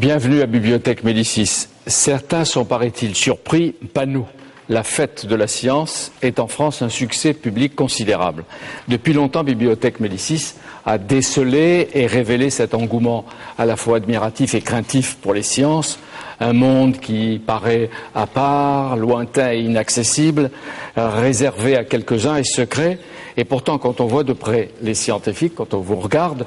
Bienvenue à Bibliothèque Médicis. Certains sont, paraît-il, surpris, pas nous. La fête de la science est en France un succès public considérable. Depuis longtemps, Bibliothèque Médicis a décelé et révélé cet engouement à la fois admiratif et craintif pour les sciences, un monde qui paraît à part, lointain et inaccessible, réservé à quelques-uns et secret. Et pourtant, quand on voit de près les scientifiques, quand on vous regarde,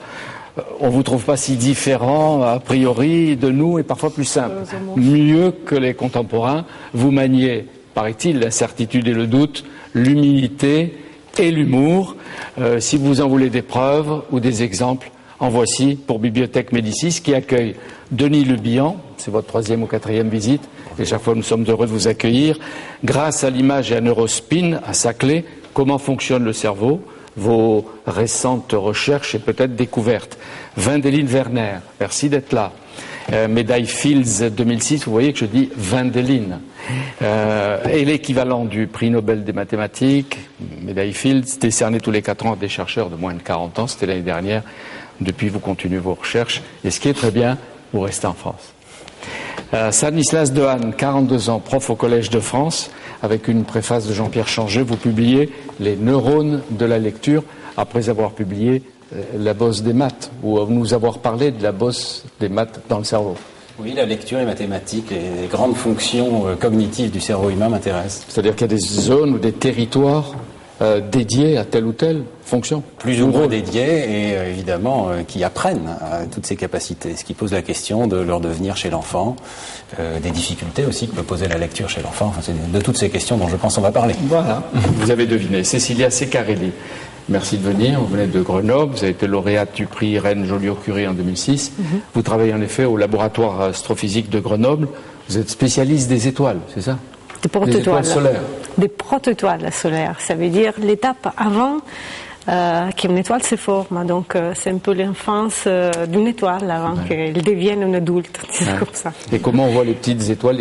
on ne vous trouve pas si différent, a priori, de nous, et parfois plus simple. Mieux que les contemporains, vous maniez, paraît-il, l'incertitude et le doute, l'humilité et l'humour. Si vous en voulez des preuves ou des exemples, en voici pour Bibliothèque Médicis, qui accueille Denis Le Bihan. C'est votre 3e ou 4e visite, et chaque fois nous sommes heureux de vous accueillir. Grâce à l'image et à Neurospin, à Saclay, comment fonctionne le cerveau, vos récentes recherches et peut-être découvertes. Wendelin Werner, merci d'être là. Médaille Fields 2006, vous voyez que je dis Wendelin. Et l'équivalent du prix Nobel des mathématiques, médaille Fields, décerné tous les 4 ans à des chercheurs de moins de 40 ans, c'était l'année dernière. Depuis, vous continuez vos recherches. Et ce qui est très bien, vous restez en France. Stanislas Dehaene, 42 ans, prof au Collège de France, avec une préface de Jean-Pierre Changeux, vous publiez Les neurones de la lecture, après avoir publié La bosse des maths, ou nous avoir parlé de la bosse des maths dans le cerveau. Oui, la lecture, les mathématiques, les grandes fonctions cognitives du cerveau humain m'intéressent. C'est-à-dire qu'il y a des zones ou des territoires dédiés à telle ou telle fonction. Plus ou moins dédiés et évidemment qui apprennent à toutes ces capacités, ce qui pose la question de leur devenir chez l'enfant, des difficultés aussi que peut poser la lecture chez l'enfant. Enfin, c'est de toutes ces questions dont je pense on va parler. Voilà, vous avez deviné. Cécilia Ceccarelli, merci de venir. Vous venez de Grenoble, vous avez été lauréate du prix Reine Joliot-Curie en 2006. Vous travaillez en effet au laboratoire astrophysique de Grenoble. Vous êtes spécialiste des étoiles, c'est ça? Des protoétoiles solaires. Des protoétoiles solaires, ça veut dire l'étape avant qu'une étoile se forme. Donc c'est un peu l'enfance d'une étoile avant qu'elle devienne une adulte, comme ça. Et comment on voit les petites étoiles,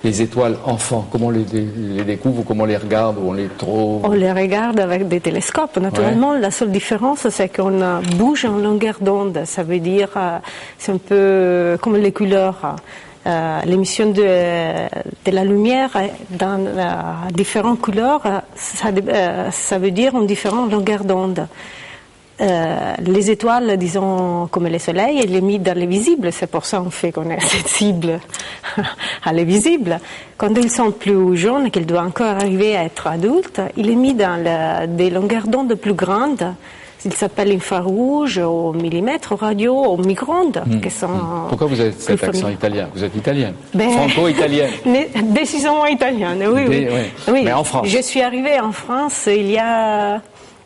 les étoiles enfants? Comment on les découvre ou comment on les regarde ou on les trouve? On les regarde avec des télescopes. Naturellement, la seule différence, c'est qu'on bouge en longueur d'onde. Ça veut dire, c'est un peu comme les couleurs. L'émission de la lumière dans différentes couleurs, ça veut dire en différentes longueurs d'onde. Les étoiles, disons, comme le soleil, il est mis dans les visibles, c'est pour ça qu'on fait qu'on est sensible à les visibles. Quand ils sont plus jeunes, qu'ils doivent encore arriver à être adultes, il est mis dans des longueurs d'onde plus grandes. Il s'appelle infrarouge, au millimètre, au radio, au micro-ondes. Pourquoi vous avez cet accent italien? Vous êtes italienne, franco-italienne. Décidément italienne, oui. Mais en France. Je suis arrivée en France il y a,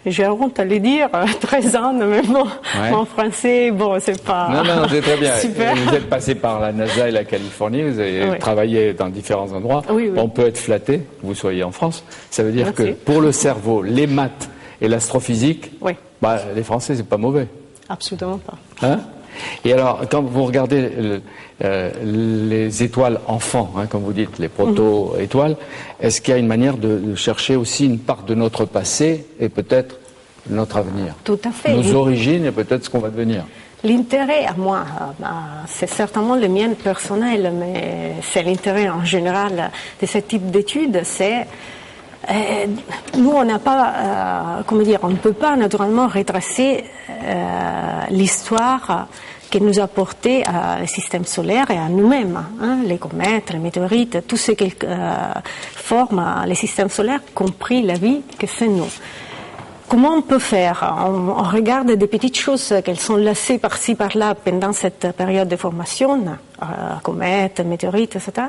j'ai honte à le dire, 13 ans, mais bon, mon français, bon, c'est pas Non, c'est très bien. super. Vous êtes passé par la NASA et la Californie, vous avez travaillé dans différents endroits. Oui. On peut être flatté que vous soyez en France. Ça veut dire que pour le cerveau, les maths et l'astrophysique, les Français, c'est pas mauvais. Absolument pas. Hein? Et alors, quand vous regardez les étoiles enfants, comme vous dites, les proto-étoiles, est-ce qu'il y a une manière de chercher aussi une part de notre passé et peut-être notre avenir? Tout à fait. Nos origines et peut-être ce qu'on va devenir. L'intérêt, à moi, c'est certainement le mien personnel, mais c'est l'intérêt en général de ce type d'études, c'est nous, on n'a pas, on ne peut pas naturellement retracer l'histoire qui nous a porté le système solaire et à nous-mêmes, les comètes, les météorites, tout ce qui forme le système solaire, compris la vie que c'est nous. Comment on peut faire? On regarde des petites choses qu'elles sont laissées par-ci, par-là pendant cette période de formation, comètes, météorites, etc.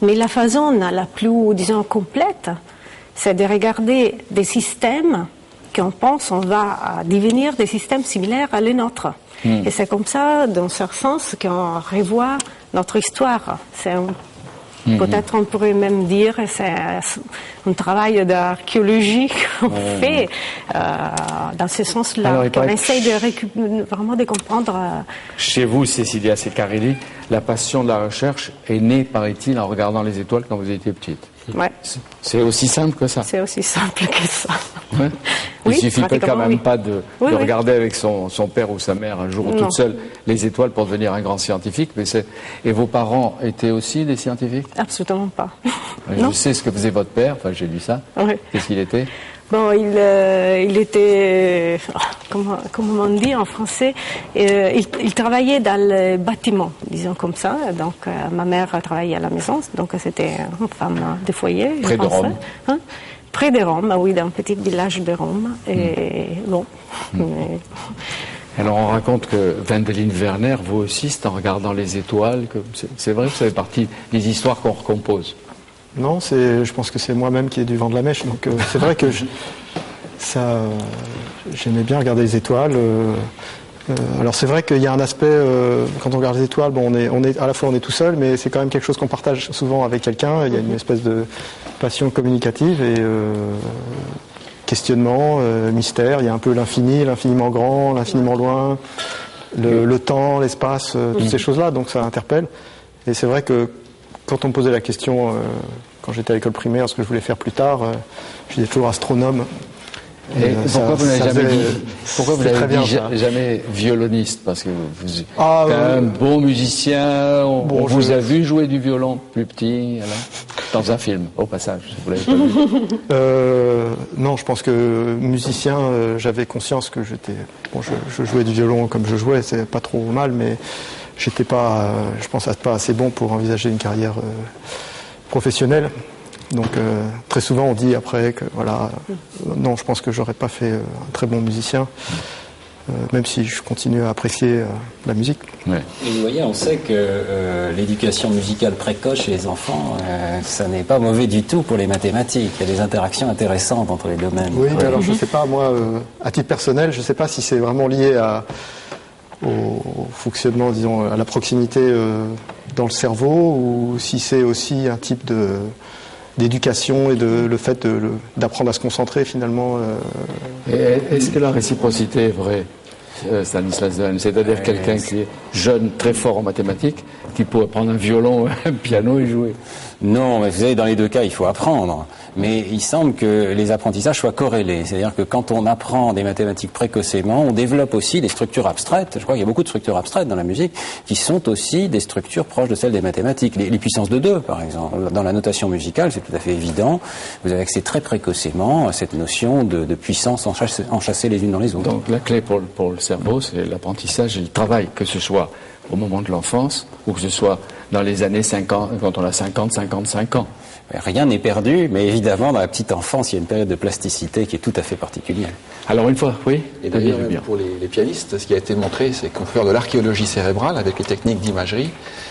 Mais la façon la plus, disons, complète, c'est de regarder des systèmes qu'on pense on va devenir des systèmes similaires à les nôtres. Et c'est comme ça, dans un certain sens, qu'on revoit notre histoire. Peut-être on pourrait même dire que c'est un travail d'archéologie qu'on fait dans ce sens-là. On essaye vraiment de comprendre. Chez vous, Cécilia Ceccarelli, la passion de la recherche est née, paraît-il, en regardant les étoiles quand vous étiez petite. Ouais. C'est aussi simple que ça. C'est aussi simple que ça. Il suffit quand même oui. pas de regarder avec son père ou sa mère un jour ou toute seule les étoiles pour devenir un grand scientifique. Et vos parents étaient aussi des scientifiques? Absolument pas. Je sais ce que faisait votre père, enfin j'ai lu ça. Oui. Qu'est-ce qu'il était? Bon, il était, comment on dit en français, il travaillait dans le bâtiment, disons comme ça. Donc, ma mère travaillait à la maison, donc c'était une femme de foyer. Près de Rome. Hein? Près de Rome, oui, dans un petit village de Rome. Et bon. Alors on raconte que Wendelin Werner, vous aussi, c'est en regardant les étoiles, que c'est vrai que ça fait partie des histoires qu'on recompose. Non, je pense que c'est moi-même qui ai du vent de la mèche. Donc c'est vrai que j'aimais bien regarder les étoiles. Alors c'est vrai qu'il y a un aspect, quand on regarde les étoiles, bon, à la fois on est tout seul, mais c'est quand même quelque chose qu'on partage souvent avec quelqu'un. Il y a une espèce de passion communicative et questionnement, mystère. Il y a un peu l'infini, l'infiniment grand, l'infiniment loin, le temps, l'espace, toutes ces choses-là. Donc ça interpelle. Et c'est vrai que quand on me posait la question, quand j'étais à l'école primaire, ce que je voulais faire plus tard, je disais toujours astronome. Et pourquoi vous n'avez jamais violoniste? Parce que vous êtes un bon musicien, on vous a vu jouer du violon plus petit, dans un film, au passage, vous l'avez pas vu. Non, je pense que musicien, j'avais conscience que je jouais du violon comme je jouais, c'est pas trop mal, mais j'étais pas, je pense, pas assez bon pour envisager une carrière professionnelle. Donc très souvent on dit après que voilà, non, je pense que j'aurais pas fait un très bon musicien, même si je continue à apprécier la musique. Ouais. Et vous voyez, on sait que l'éducation musicale précoce chez les enfants, ça n'est pas mauvais du tout pour les mathématiques. Il y a des interactions intéressantes entre les domaines. Oui, mais alors je sais pas, moi, à titre personnel, je sais pas si c'est vraiment lié au fonctionnement, disons, à la proximité dans le cerveau, ou si c'est aussi un type d'éducation et le fait d'apprendre à se concentrer finalement. Est-ce que la réciprocité est vraie, Stanislas Dehaene? C'est-à-dire quelqu'un qui est jeune, très fort en mathématiques, qui pourrait prendre un violon, un piano et jouer? Non, mais vous savez, dans les deux cas, il faut apprendre. Mais il semble que les apprentissages soient corrélés. C'est-à-dire que quand on apprend des mathématiques précocement, on développe aussi des structures abstraites. Je crois qu'il y a beaucoup de structures abstraites dans la musique qui sont aussi des structures proches de celles des mathématiques. Les puissances de 2, par exemple. Dans la notation musicale, c'est tout à fait évident. Vous avez accès très précocement à cette notion de puissance enchâssées les unes dans les autres. Donc la clé pour le cerveau, c'est l'apprentissage et le travail, que ce soit au moment de l'enfance ou que ce soit dans les années 50, quand on a 50, 55 ans. Rien n'est perdu, mais évidemment, dans la petite enfance, il y a une période de plasticité qui est tout à fait particulière. Alors une fois, oui. Et d'ailleurs, pour les pianistes, ce qui a été montré, c'est qu'on peut faire de l'archéologie cérébrale avec les techniques d'imagerie,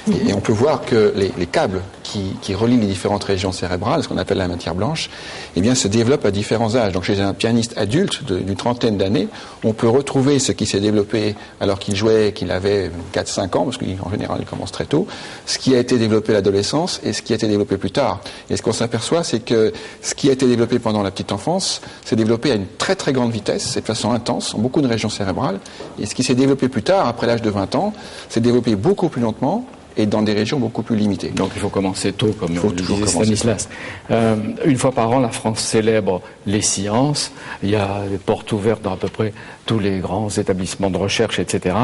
et on peut voir que les câbles qui relient les différentes régions cérébrales, ce qu'on appelle la matière blanche, eh bien, se développent à différents âges. Donc, chez un pianiste adulte d'une trentaine d'années, on peut retrouver ce qui s'est développé alors qu'il jouait, qu'il avait 4-5 ans, parce qu'en général, il commence très tôt, ce qui a été développé à l'adolescence et ce qui a été développé plus tard. Et ce qu'on s'aperçoit, c'est que ce qui a été développé pendant la petite enfance s'est développé à une très très grande vitesse et de façon intense, en beaucoup de régions cérébrales. Et ce qui s'est développé plus tard, après l'âge de 20 ans, s'est développé beaucoup plus lentement et dans des régions beaucoup plus limitées. Donc il faut commencer tôt, comme le disait Stanislas. Une fois par an, la France célèbre les sciences. Il y a des portes ouvertes dans à peu près tous les grands établissements de recherche, etc.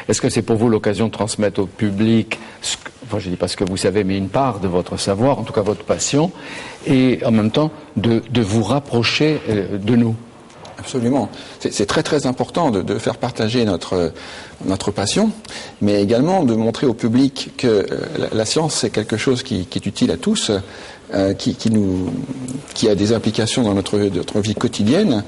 Est-ce que c'est pour vous l'occasion de transmettre au public, enfin je ne dis pas ce que vous savez, mais une part de votre savoir, en tout cas votre passion, et en même temps de vous rapprocher de nous? Absolument. C'est très très important de faire partager notre passion, mais également de montrer au public que la science c'est quelque chose qui est utile à tous, qui a des implications dans notre vie quotidienne,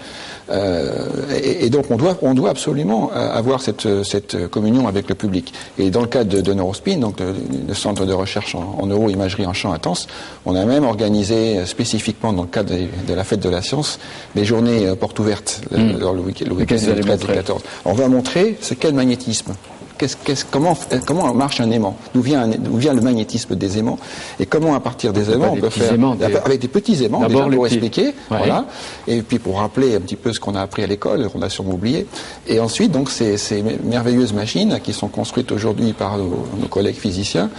et donc on doit absolument avoir cette communion avec le public. Et dans le cadre de Neurospin, donc le centre de recherche en neuroimagerie en champ intense, on a même organisé spécifiquement dans le cadre de la fête de la science des journées portes ouvertes dans le week-end du 13 et 14. On va montrer ce qu'est le magnétisme. Comment marche un aimant, d'où vient le magnétisme des aimants, et comment à partir des aimants on peut faire avec des petits aimants déjà pour expliquer, ouais. Voilà, et puis pour rappeler un petit peu ce qu'on a appris à l'école, qu'on a sûrement oublié, et ensuite donc ces merveilleuses machines qui sont construites aujourd'hui par nos collègues physiciens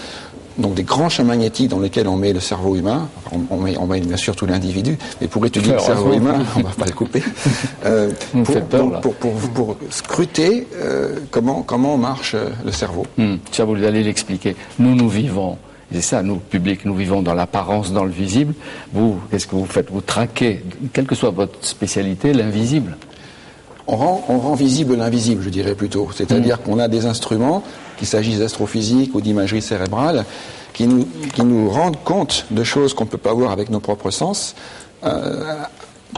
donc des grands champs magnétiques dans lesquels on met le cerveau humain. On met bien sûr tout l'individu, mais pour étudier le cerveau humain, on va pas le couper. Pour scruter comment marche le cerveau. Ça, vous allez l'expliquer. Nous vivons. C'est ça, nous, public, nous vivons dans l'apparence, dans le visible. Vous, qu'est-ce que vous faites? Vous traquez, quelle que soit votre spécialité, l'invisible. On rend visible l'invisible, je dirais plutôt. C'est-à-dire qu'on a des instruments, qu'il s'agisse d'astrophysique ou d'imagerie cérébrale, qui nous rendent compte de choses qu'on ne peut pas voir avec nos propres sens,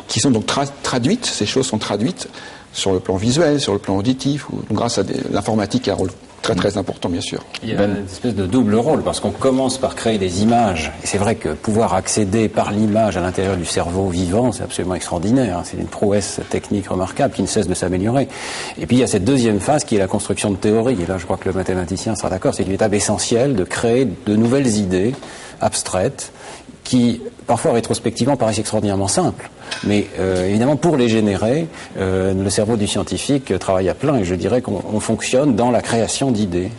qui sont donc traduites. Ces choses sont traduites sur le plan visuel, sur le plan auditif, ou grâce à l'informatique qui a un rôle très très important, bien sûr. Il y a une espèce de double rôle, parce qu'on commence par créer des images, et c'est vrai que pouvoir accéder par l'image à l'intérieur du cerveau vivant, c'est absolument extraordinaire, hein. C'est une prouesse technique remarquable qui ne cesse de s'améliorer. Et puis il y a cette deuxième phase qui est la construction de théories, et là je crois que le mathématicien sera d'accord, c'est une étape essentielle de créer de nouvelles idées abstraites, qui parfois rétrospectivement paraissent extraordinairement simples. Mais évidemment, pour les générer, le cerveau du scientifique travaille à plein, et je dirais qu'on fonctionne dans la création d'idées.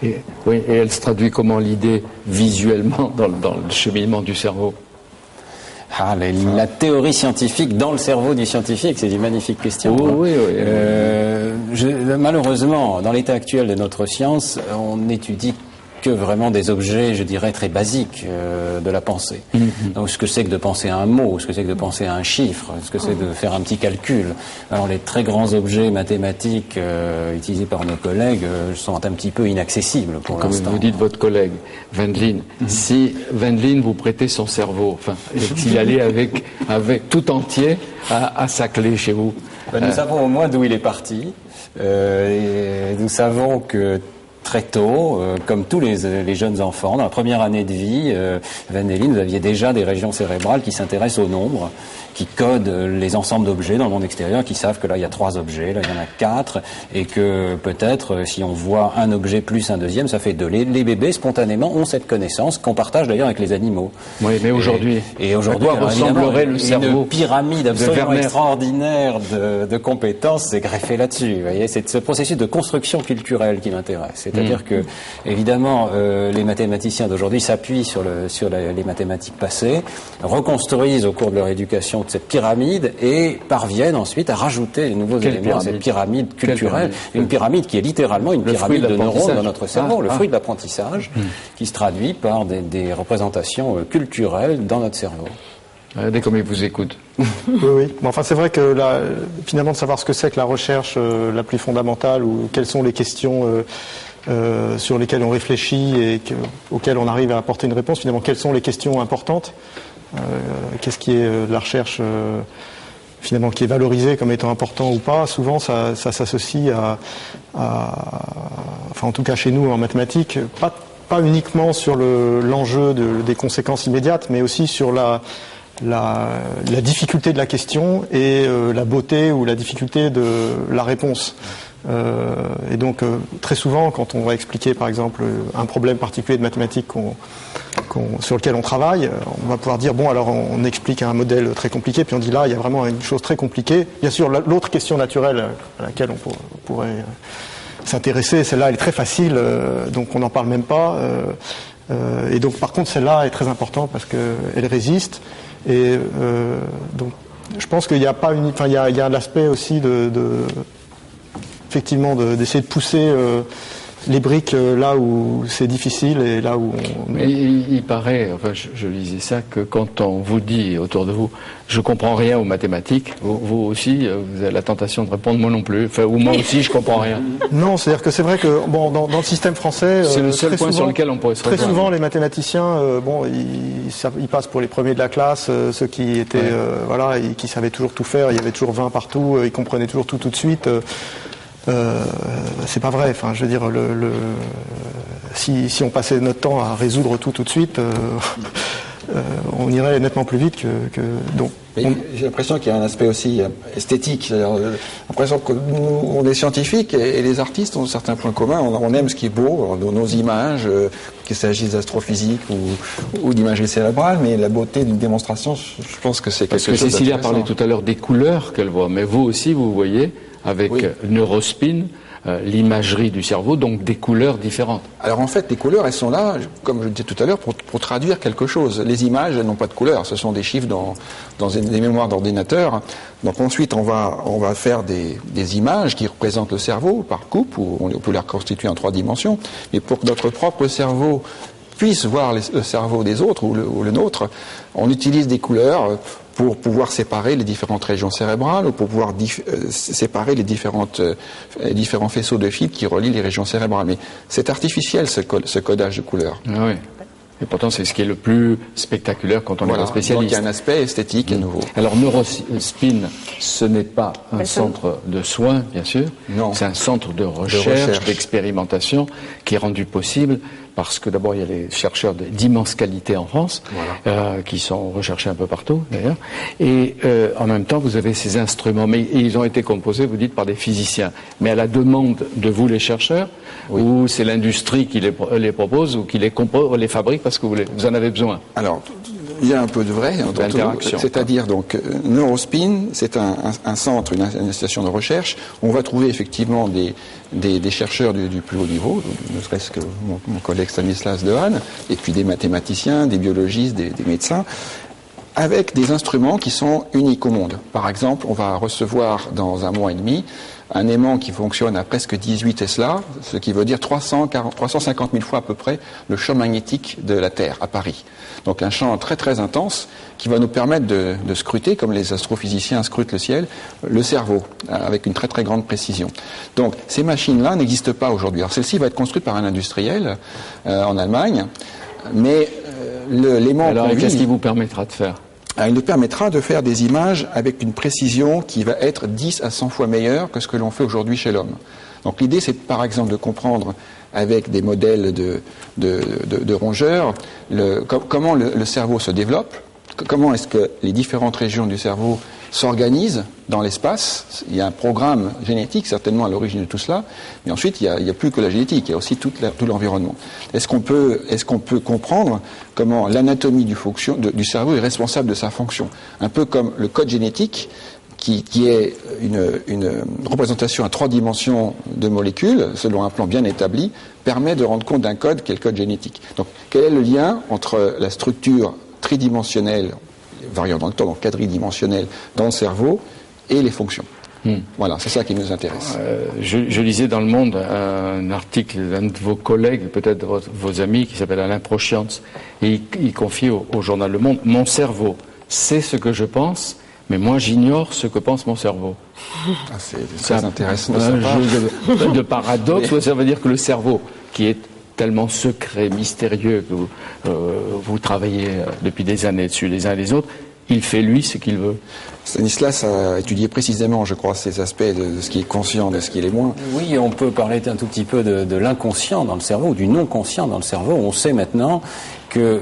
Et elle se traduit comment, l'idée, visuellement, dans le cheminement du cerveau? La théorie scientifique dans le cerveau du scientifique, c'est une magnifique question. Malheureusement, dans l'état actuel de notre science, on étudie que vraiment des objets, je dirais, très basiques de la pensée. Donc ce que c'est que de penser à un mot, ce que c'est que de penser à un chiffre, ce que c'est de faire un petit calcul. Alors les très grands objets mathématiques utilisés par nos collègues sont un petit peu inaccessibles pour l'instant. Comme vous dites votre collègue, Wendelin, si Wendelin vous prêtait son cerveau, enfin, s'il allait avec tout entier à sa clé chez vous. Nous savons au moins d'où il est parti. Et nous savons que très tôt, comme tous les jeunes enfants, dans la première année de vie, Wendelin, vous aviez déjà des régions cérébrales qui s'intéressent au nombre, qui codent les ensembles d'objets dans le monde extérieur, qui savent que là il y a 3 objets, là il y en a 4, et que peut-être si on voit un objet plus un deuxième, ça fait 2. Les bébés spontanément ont cette connaissance qu'on partage d'ailleurs avec les animaux. Oui, mais aujourd'hui, à quoi ressemblerait le cerveau? Une pyramide absolument extraordinaire de compétences s'est greffée là-dessus. Vous voyez, c'est ce processus de construction culturelle qui m'intéresse. C'est-à-dire que, évidemment, les mathématiciens d'aujourd'hui s'appuient sur les mathématiques passées, reconstruisent au cours de leur éducation cette pyramide et parviennent ensuite à rajouter les nouveaux éléments à cette pyramide culturelle. Une pyramide qui est littéralement une pyramide de neurones dans notre cerveau, le fruit de l'apprentissage, qui se traduit par des représentations culturelles dans notre cerveau. Regardez comme il vous écoute. Oui. Bon, enfin, c'est vrai que finalement, de savoir ce que c'est que la recherche la plus fondamentale, ou quelles sont les questions sur lesquelles on réfléchit et auxquelles on arrive à apporter une réponse, finalement, quelles sont les questions importantes, qu'est-ce qui est de la recherche finalement qui est valorisée comme étant important ou pas. Souvent ça s'associe enfin en tout cas chez nous en mathématiques, pas uniquement sur l'enjeu des conséquences immédiates, mais aussi sur la difficulté de la question et la beauté ou la difficulté de la réponse. Et donc très souvent, quand on va expliquer par exemple un problème particulier de mathématiques sur lequel on travaille, on va pouvoir dire bon, alors on explique un modèle très compliqué, puis on dit là il y a vraiment une chose très compliquée. Bien sûr, l'autre question naturelle à laquelle on pourrait s'intéresser, celle-là elle est très facile, donc on n'en parle même pas. Et donc par contre celle-là est très importante parce qu'elle résiste. Et donc je pense qu'il n'y a pas il y a l'aspect aussi effectivement d'essayer de pousser les briques là où c'est difficile et là où Mais il paraît, enfin je lisais ça, que quand on vous dit autour de vous je comprends rien aux mathématiques, vous aussi vous avez la tentation de répondre moi non plus, enfin, ou moi aussi je comprends rien. Non, c'est-à-dire que c'est vrai que bon, dans le système français, c'est le seul point sur lequel on pourrait se très souvent les mathématiciens ils passent pour les premiers de la classe, ceux qui étaient voilà, et qui savaient toujours tout faire, il y avait toujours 20 partout, ils comprenaient toujours tout de suite. C'est pas vrai. Enfin, je veux dire, si on passait notre temps à résoudre tout de suite, on irait nettement plus vite que donc. J'ai l'impression qu'il y a un aspect aussi esthétique. J'ai l'impression que nous, on est scientifiques et les artistes ont certains points communs. On aime ce qui est beau, nos images, qu'il s'agisse d'astrophysique ou d'imagerie cérébrale, mais la beauté d'une démonstration, je pense que c'est quelque chose d'intéressant. Cécilia parlait tout à l'heure des couleurs qu'elle voit, mais vous aussi, vous voyez, avec Neurospin, l'imagerie du cerveau, donc des couleurs différentes. Alors en fait, les couleurs, elles sont là, comme je le disais tout à l'heure, pour traduire quelque chose. Les images, elles n'ont pas de couleurs, ce sont des chiffres dans des mémoires d'ordinateur. Donc ensuite, on va faire des images qui représentent le cerveau par coupe, ou on peut les reconstituer en 3 dimensions. Mais pour que notre propre cerveau puisse voir le cerveau des autres ou le nôtre, on utilise des couleurs pour pouvoir séparer les différentes régions cérébrales ou pour pouvoir séparer les différents faisceaux de fibres qui relient les régions cérébrales. Mais c'est artificiel ce codage de couleurs. Ah oui. Et pourtant, c'est ce qui est le plus spectaculaire quand on est un spécialiste. Donc il y a un aspect esthétique à nouveau. Alors Neurospin, ce n'est pas un centre de soins, bien sûr. Non. C'est un centre de recherche, d'expérimentation qui est rendu possible parce que d'abord il y a les chercheurs d'immense qualité en France, qui sont recherchés un peu partout d'ailleurs, et en même temps vous avez ces instruments, mais ils ont été composés, vous dites, par des physiciens, mais à la demande de vous les chercheurs, ou c'est l'industrie qui les propose ou qui les fabrique parce que vous en avez besoin? Alors, il y a un peu de vrai, c'est-à-dire donc Neurospin, c'est un centre, une station de recherche. On va trouver effectivement des chercheurs du plus haut niveau, ne serait-ce que mon collègue Stanislas Dehaene, et puis des mathématiciens, des biologistes, des médecins, avec des instruments qui sont uniques au monde. Par exemple, on va recevoir dans 1 mois et demi un aimant qui fonctionne à presque 18 Tesla, ce qui veut dire 350 000 fois à peu près le champ magnétique de la Terre à Paris. Donc un champ très très intense qui va nous permettre de scruter, comme les astrophysiciens scrutent le ciel, le cerveau, avec une très très grande précision. Donc ces machines-là n'existent pas aujourd'hui. Alors celle-ci va être construite par un industriel en Allemagne, mais l'aimant... Alors qu'est-ce qui vous permettra de faire ? Il nous permettra de faire des images avec une précision qui va être 10 à 100 fois meilleure que ce que l'on fait aujourd'hui chez l'homme. Donc l'idée, c'est par exemple de comprendre avec des modèles de rongeurs comment le cerveau se développe, comment est-ce que les différentes régions du cerveau s'organisent dans l'espace. Il y a un programme génétique certainement à l'origine de tout cela, mais ensuite il y a plus que la génétique, il y a aussi tout l'environnement. Est-ce qu'on peut comprendre comment l'anatomie du cerveau est responsable de sa fonction, un peu comme le code génétique qui est une représentation à 3 dimensions de molécules selon un plan bien établi, permet de rendre compte d'un code qui est le code génétique. Donc quel est le lien entre la structure tridimensionnelle variant dans le temps, donc quadridimensionnelle dans le cerveau, et les fonctions. Voilà, c'est ça qui nous intéresse. Je lisais dans Le Monde un article d'un de vos collègues, peut-être vos amis, qui s'appelle Alain Proscience, et il confie au journal Le Monde: mon cerveau sait ce que je pense, mais moi j'ignore ce que pense mon cerveau. C'est très intéressant de paradoxe, ça veut dire que le cerveau, qui est tellement secret, mystérieux, que vous travaillez depuis des années dessus les uns et les autres, il fait lui ce qu'il veut. Stanislas a étudié précisément, je crois, ces aspects de ce qui est conscient, de ce qui est moins. Oui, on peut parler un tout petit peu de l'inconscient dans le cerveau, ou du non-conscient dans le cerveau. On sait maintenant que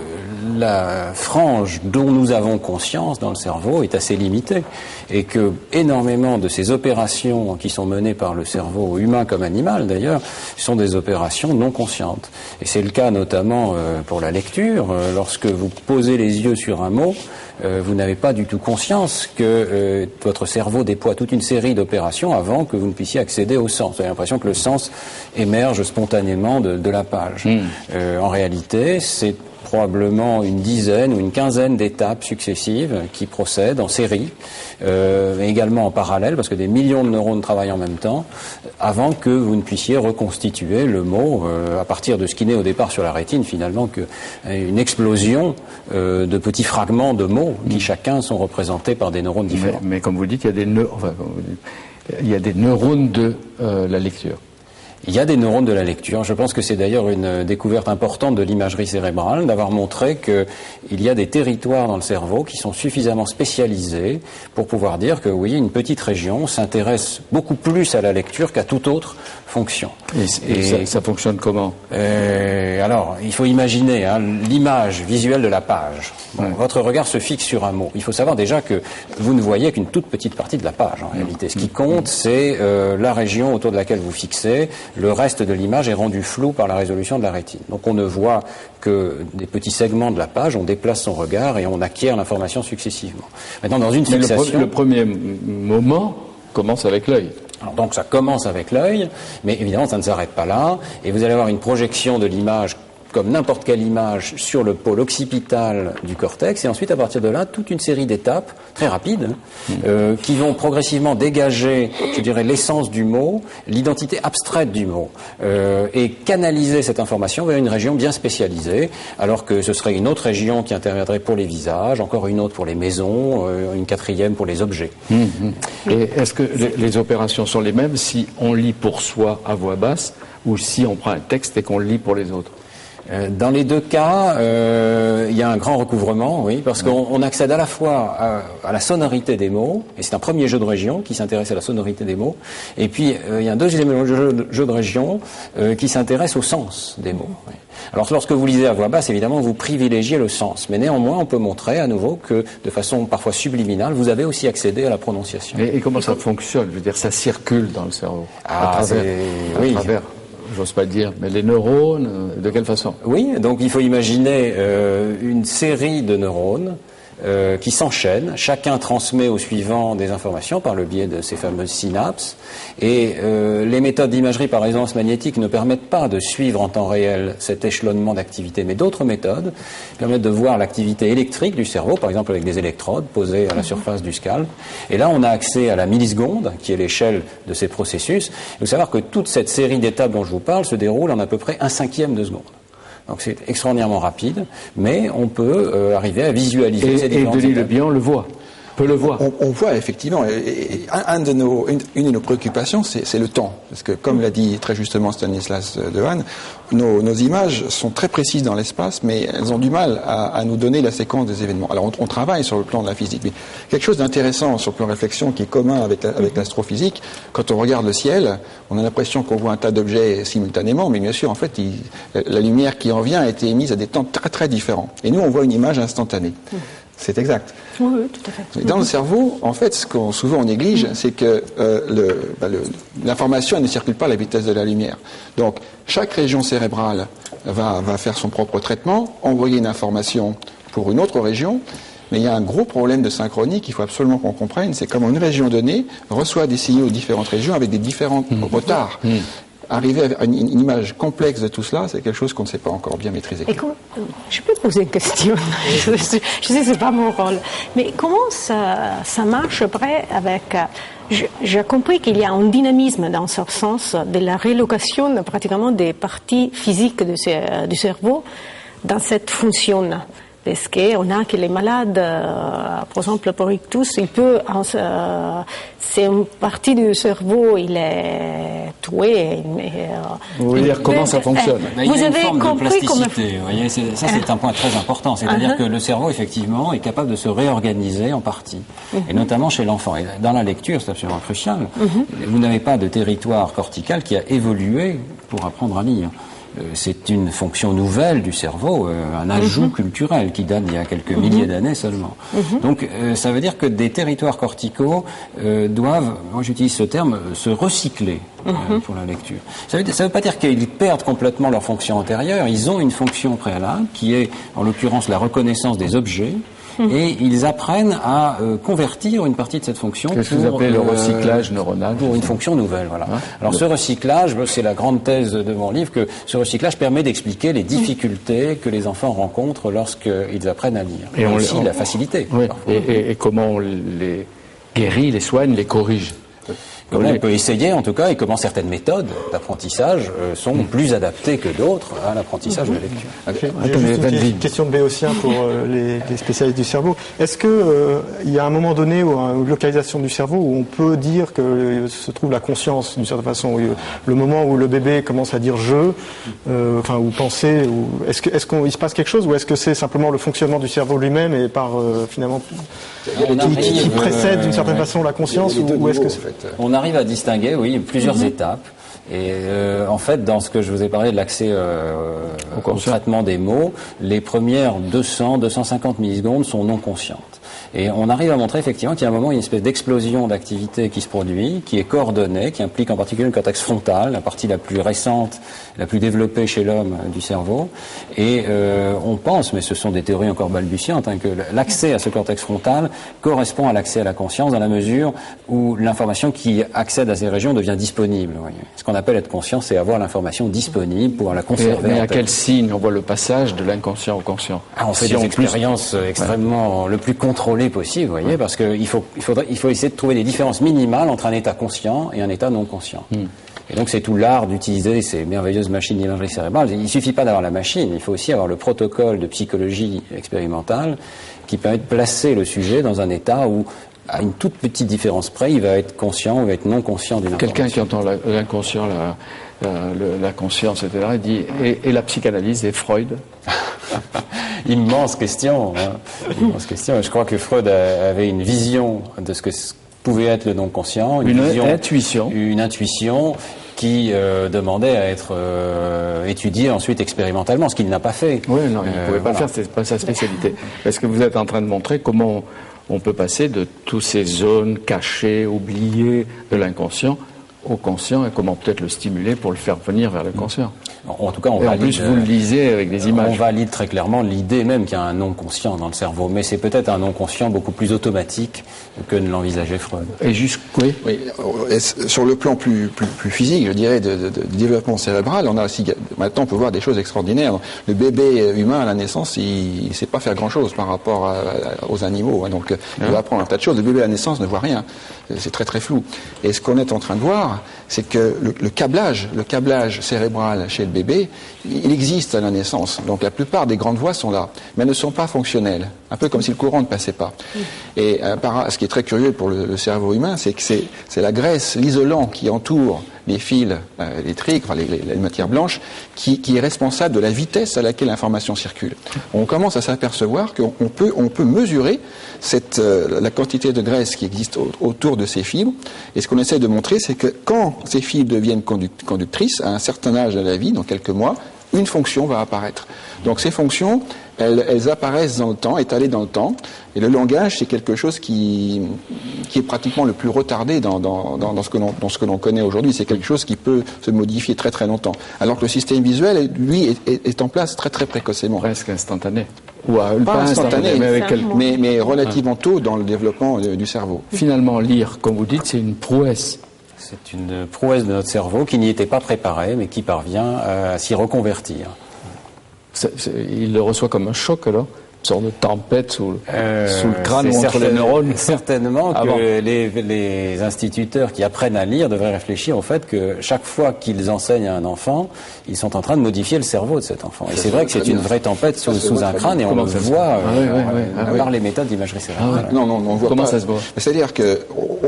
la frange dont nous avons conscience dans le cerveau est assez limitée, et que énormément de ces opérations qui sont menées par le cerveau humain comme animal d'ailleurs sont des opérations non conscientes. Et c'est le cas notamment pour la lecture. Lorsque vous posez les yeux sur un mot, vous n'avez pas du tout conscience que votre cerveau déploie toute une série d'opérations avant que vous ne puissiez accéder au sens. Vous avez l'impression que le sens émerge spontanément de la page. En réalité, c'est probablement une dizaine ou une quinzaine d'étapes successives qui procèdent en série, mais également en parallèle, parce que des millions de neurones travaillent en même temps, avant que vous ne puissiez reconstituer le mot à partir de ce qui naît au départ sur la rétine, finalement, une explosion de petits fragments de mots qui chacun sont représentés par des neurones différents. Mais comme vous dites, il y a des neurones de la lecture. Il y a des neurones de la lecture. Je pense que c'est d'ailleurs une découverte importante de l'imagerie cérébrale, d'avoir montré qu'il y a des territoires dans le cerveau qui sont suffisamment spécialisés pour pouvoir dire que oui, une petite région s'intéresse beaucoup plus à la lecture qu'à toute autre fonction. Et ça fonctionne comment ? Alors, il faut imaginer l'image visuelle de la page. Bon, votre regard se fixe sur un mot. Il faut savoir déjà que vous ne voyez qu'une toute petite partie de la page, en réalité. Ce qui compte, c'est la région autour de laquelle vous fixez. Le reste de l'image est rendu flou par la résolution de la rétine. Donc on ne voit que des petits segments de la page, on déplace son regard et on acquiert l'information successivement. Maintenant, dans une fixation... Le premier moment commence avec l'œil. Alors donc ça commence avec l'œil, mais évidemment ça ne s'arrête pas là, et vous allez avoir une projection de l'image comme n'importe quelle image sur le pôle occipital du cortex, et ensuite à partir de là, toute une série d'étapes très rapides qui vont progressivement dégager, je dirais, l'essence du mot, l'identité abstraite du mot, et canaliser cette information vers une région bien spécialisée, alors que ce serait une autre région qui interviendrait pour les visages, encore une autre pour les maisons, une quatrième pour les objets. Et est-ce que les opérations sont les mêmes si on lit pour soi à voix basse ou si on prend un texte et qu'on le lit pour les autres? Dans les deux cas, il y a un grand recouvrement, oui, parce qu'on accède à la fois à la sonorité des mots, et c'est un premier jeu de région qui s'intéresse à la sonorité des mots, et puis il y a un deuxième jeu de région qui s'intéresse au sens des mots. Oui. Alors lorsque vous lisez à voix basse, évidemment, vous privilégiez le sens, mais néanmoins, on peut montrer à nouveau que, de façon parfois subliminale, vous avez aussi accédé à la prononciation. Et comment ça fonctionne? Je veux dire, ça circule dans le cerveau à travers j'ose pas dire, mais les neurones, de quelle façon? Oui, donc il faut imaginer une série de neurones qui s'enchaînent, chacun transmet au suivant des informations par le biais de ces fameuses synapses, et les méthodes d'imagerie par résonance magnétique ne permettent pas de suivre en temps réel cet échelonnement d'activité, mais d'autres méthodes permettent de voir l'activité électrique du cerveau, par exemple avec des électrodes posées à la surface du scalp, et là on a accès à la milliseconde, qui est l'échelle de ces processus. Il faut savoir que toute cette série d'étapes dont je vous parle se déroule en à peu près 1/5 de seconde. Donc c'est extraordinairement rapide, mais on peut arriver à visualiser ces différentes étapes. Et Denis Le Bihan le voit, peut le voir. On voit effectivement, une de nos préoccupations, c'est le temps. Parce que comme l'a dit très justement Stanislas Dehaene, nos images sont très précises dans l'espace, mais elles ont du mal à nous donner la séquence des événements. Alors on travaille sur le plan de la physique, mais quelque chose d'intéressant sur le plan de réflexion qui est commun avec l'astrophysique, quand on regarde le ciel, on a l'impression qu'on voit un tas d'objets simultanément, mais bien sûr, en fait, la lumière qui en vient a été émise à des temps très très différents. Et nous, on voit une image instantanée. C'est exact. Oui, tout à fait. Et dans le cerveau, en fait, ce qu'on souvent néglige, c'est que l'information ne circule pas à la vitesse de la lumière. Donc, chaque région cérébrale va faire son propre traitement, envoyer une information pour une autre région, mais il y a un gros problème de synchronie qu'il faut absolument qu'on comprenne, c'est comment une région donnée reçoit des signaux de différentes régions avec des différents retards. Arriver à une image complexe de tout cela, c'est quelque chose qu'on ne sait pas encore bien maîtriser. Et je peux poser une question. Je sais que c'est pas mon rôle, mais comment ça marche après avec j'ai compris qu'il y a un dynamisme dans ce sens de la relocation pratiquement des parties physiques du cerveau dans cette fonction. Parce qu'on a que les malades, par exemple pour ictus, c'est une partie du cerveau, il est tué. Vous voulez dire comment ça fonctionne? Il y a une forme de plasticité. Vous voyez, ça c'est un point très important. C'est-à-dire que le cerveau, effectivement, est capable de se réorganiser en partie. Et notamment chez l'enfant. Et dans la lecture, c'est absolument crucial. Vous n'avez pas de territoire cortical qui a évolué pour apprendre à lire. C'est une fonction nouvelle du cerveau, un ajout culturel qui date d'il y a quelques milliers d'années seulement. Donc ça veut dire que des territoires corticaux doivent, moi j'utilise ce terme, se recycler pour la lecture. Ça veut pas dire qu'ils perdent complètement leur fonction antérieure, ils ont une fonction préalable qui est en l'occurrence la reconnaissance des objets. Et ils apprennent à convertir une partie de cette fonction Qu'est-ce que vous appelez le recyclage neuronal pour une fonction nouvelle. Voilà. Alors ce recyclage, c'est la grande thèse de mon livre, que ce recyclage permet d'expliquer les difficultés que les enfants rencontrent lorsqu'ils apprennent à lire. Et aussi la facilité. Oui. Et comment on les guérit, les soigne, les corrige? Comment on peut essayer, en tout cas, et comment certaines méthodes d'apprentissage sont plus adaptées que d'autres à l'apprentissage de la lecture. J'ai une question de béotien pour les spécialistes du cerveau. Est-ce que il y a un moment donné ou une localisation du cerveau où on peut dire que se trouve la conscience d'une certaine façon, le moment où le bébé commence à dire je, ou penser, ou est-ce qu'il se passe quelque chose, ou est-ce que c'est simplement le fonctionnement du cerveau lui-même et par finalement qui précède d'une certaine façon la conscience, ou est-ce que on arrive à distinguer, oui, plusieurs étapes. Et en fait, dans ce que je vous ai parlé de l'accès au traitement des mots, les premières 200-250 millisecondes sont non conscientes. Et on arrive à montrer effectivement qu'il y a un moment, il y a une espèce d'explosion d'activité qui se produit, qui est coordonnée, qui implique en particulier le cortex frontal, la partie la plus récente, la plus développée chez l'homme du cerveau. Et on pense, mais ce sont des théories encore balbutiantes, que l'accès à ce cortex frontal correspond à l'accès à la conscience dans la mesure où l'information qui accède à ces régions devient disponible. Voyez. Ce qu'on appelle être conscient, c'est avoir l'information disponible, pouvoir la conserver. Mais à quel signe on voit le passage de l'inconscient au conscient? On fait des expériences extrêmement le plus contrôlées possible, vous voyez, parce qu'il faut essayer de trouver des différences minimales entre un état conscient et un état non conscient. Et donc c'est tout l'art d'utiliser ces merveilleuses machines d'imagerie cérébrale. Il ne suffit pas d'avoir la machine, il faut aussi avoir le protocole de psychologie expérimentale qui permet de placer le sujet dans un état où, à une toute petite différence près, il va être conscient ou il va être non conscient d'une information. Quelqu'un qui entend l'inconscient, la conscience, etc., il dit et la psychanalyse et Freud? Immense question. Immense question. Je crois que Freud avait une vision de ce que pouvait être le non-conscient. Une intuition qui demandait à être étudiée ensuite expérimentalement, ce qu'il n'a pas fait. Oui, non, il ne pouvait pas le faire, c'est pas sa spécialité. Est-ce que vous êtes en train de montrer comment on peut passer de toutes ces zones cachées, oubliées de l'inconscient au conscient et comment peut-être le stimuler pour le faire venir vers le conscient? En tout cas, en plus, vous le lisez avec des images. On valide très clairement l'idée même qu'il y a un non-conscient dans le cerveau, mais c'est peut-être un non-conscient beaucoup plus automatique que ne l'envisageait Freud. Et jusqu'où? Oui, sur le plan plus physique, je dirais, de développement cérébral, on a aussi, maintenant on peut voir des choses extraordinaires. Le bébé humain à la naissance, il ne sait pas faire grand-chose par rapport aux animaux, donc il va apprendre un tas de choses. Le bébé à la naissance ne voit rien, c'est très très flou. Et ce qu'on est en train de voir, c'est que le câblage cérébral chez le bébé, il existe à la naissance. Donc la plupart des grandes voies sont là, mais elles ne sont pas fonctionnelles. Un peu comme si le courant ne passait pas. Et ce qui est très curieux pour le cerveau humain, c'est que c'est la graisse, l'isolant qui entoure les fils électriques, enfin les matières blanches, qui est responsable de la vitesse à laquelle l'information circule. On commence à s'apercevoir qu'on peut mesurer la quantité de graisse qui existe autour de ces fibres. Et ce qu'on essaie de montrer, c'est que quand ces fibres deviennent conductrices, à un certain âge de la vie, dans quelques mois, une fonction va apparaître. Donc ces fonctions, elles apparaissent dans le temps, étalées dans le temps, et le langage, c'est quelque chose qui est pratiquement le plus retardé dans ce que l'on connaît aujourd'hui. C'est quelque chose qui peut se modifier très très longtemps. Alors que le système visuel, lui, est en place très très précocement. Presque instantané. Ou pas instantané, mais relativement tôt dans le développement du cerveau. Finalement, lire, comme vous dites, c'est une prouesse. C'est une prouesse de notre cerveau qui n'y était pas préparé, mais qui parvient à s'y reconvertir. Il le reçoit comme un choc, alors? Une sorte de tempête sous le crâne ou entre les neurones. Certainement que les instituteurs qui apprennent à lire devraient réfléchir au fait que chaque fois qu'ils enseignent à un enfant, ils sont en train de modifier le cerveau de cet enfant. Et c'est vrai que c'est une vraie tempête sous un crâne et on le voit par les méthodes d'imagerie cérébrale. Non, on voit Comment pas. Ça se voit? C'est-à-dire que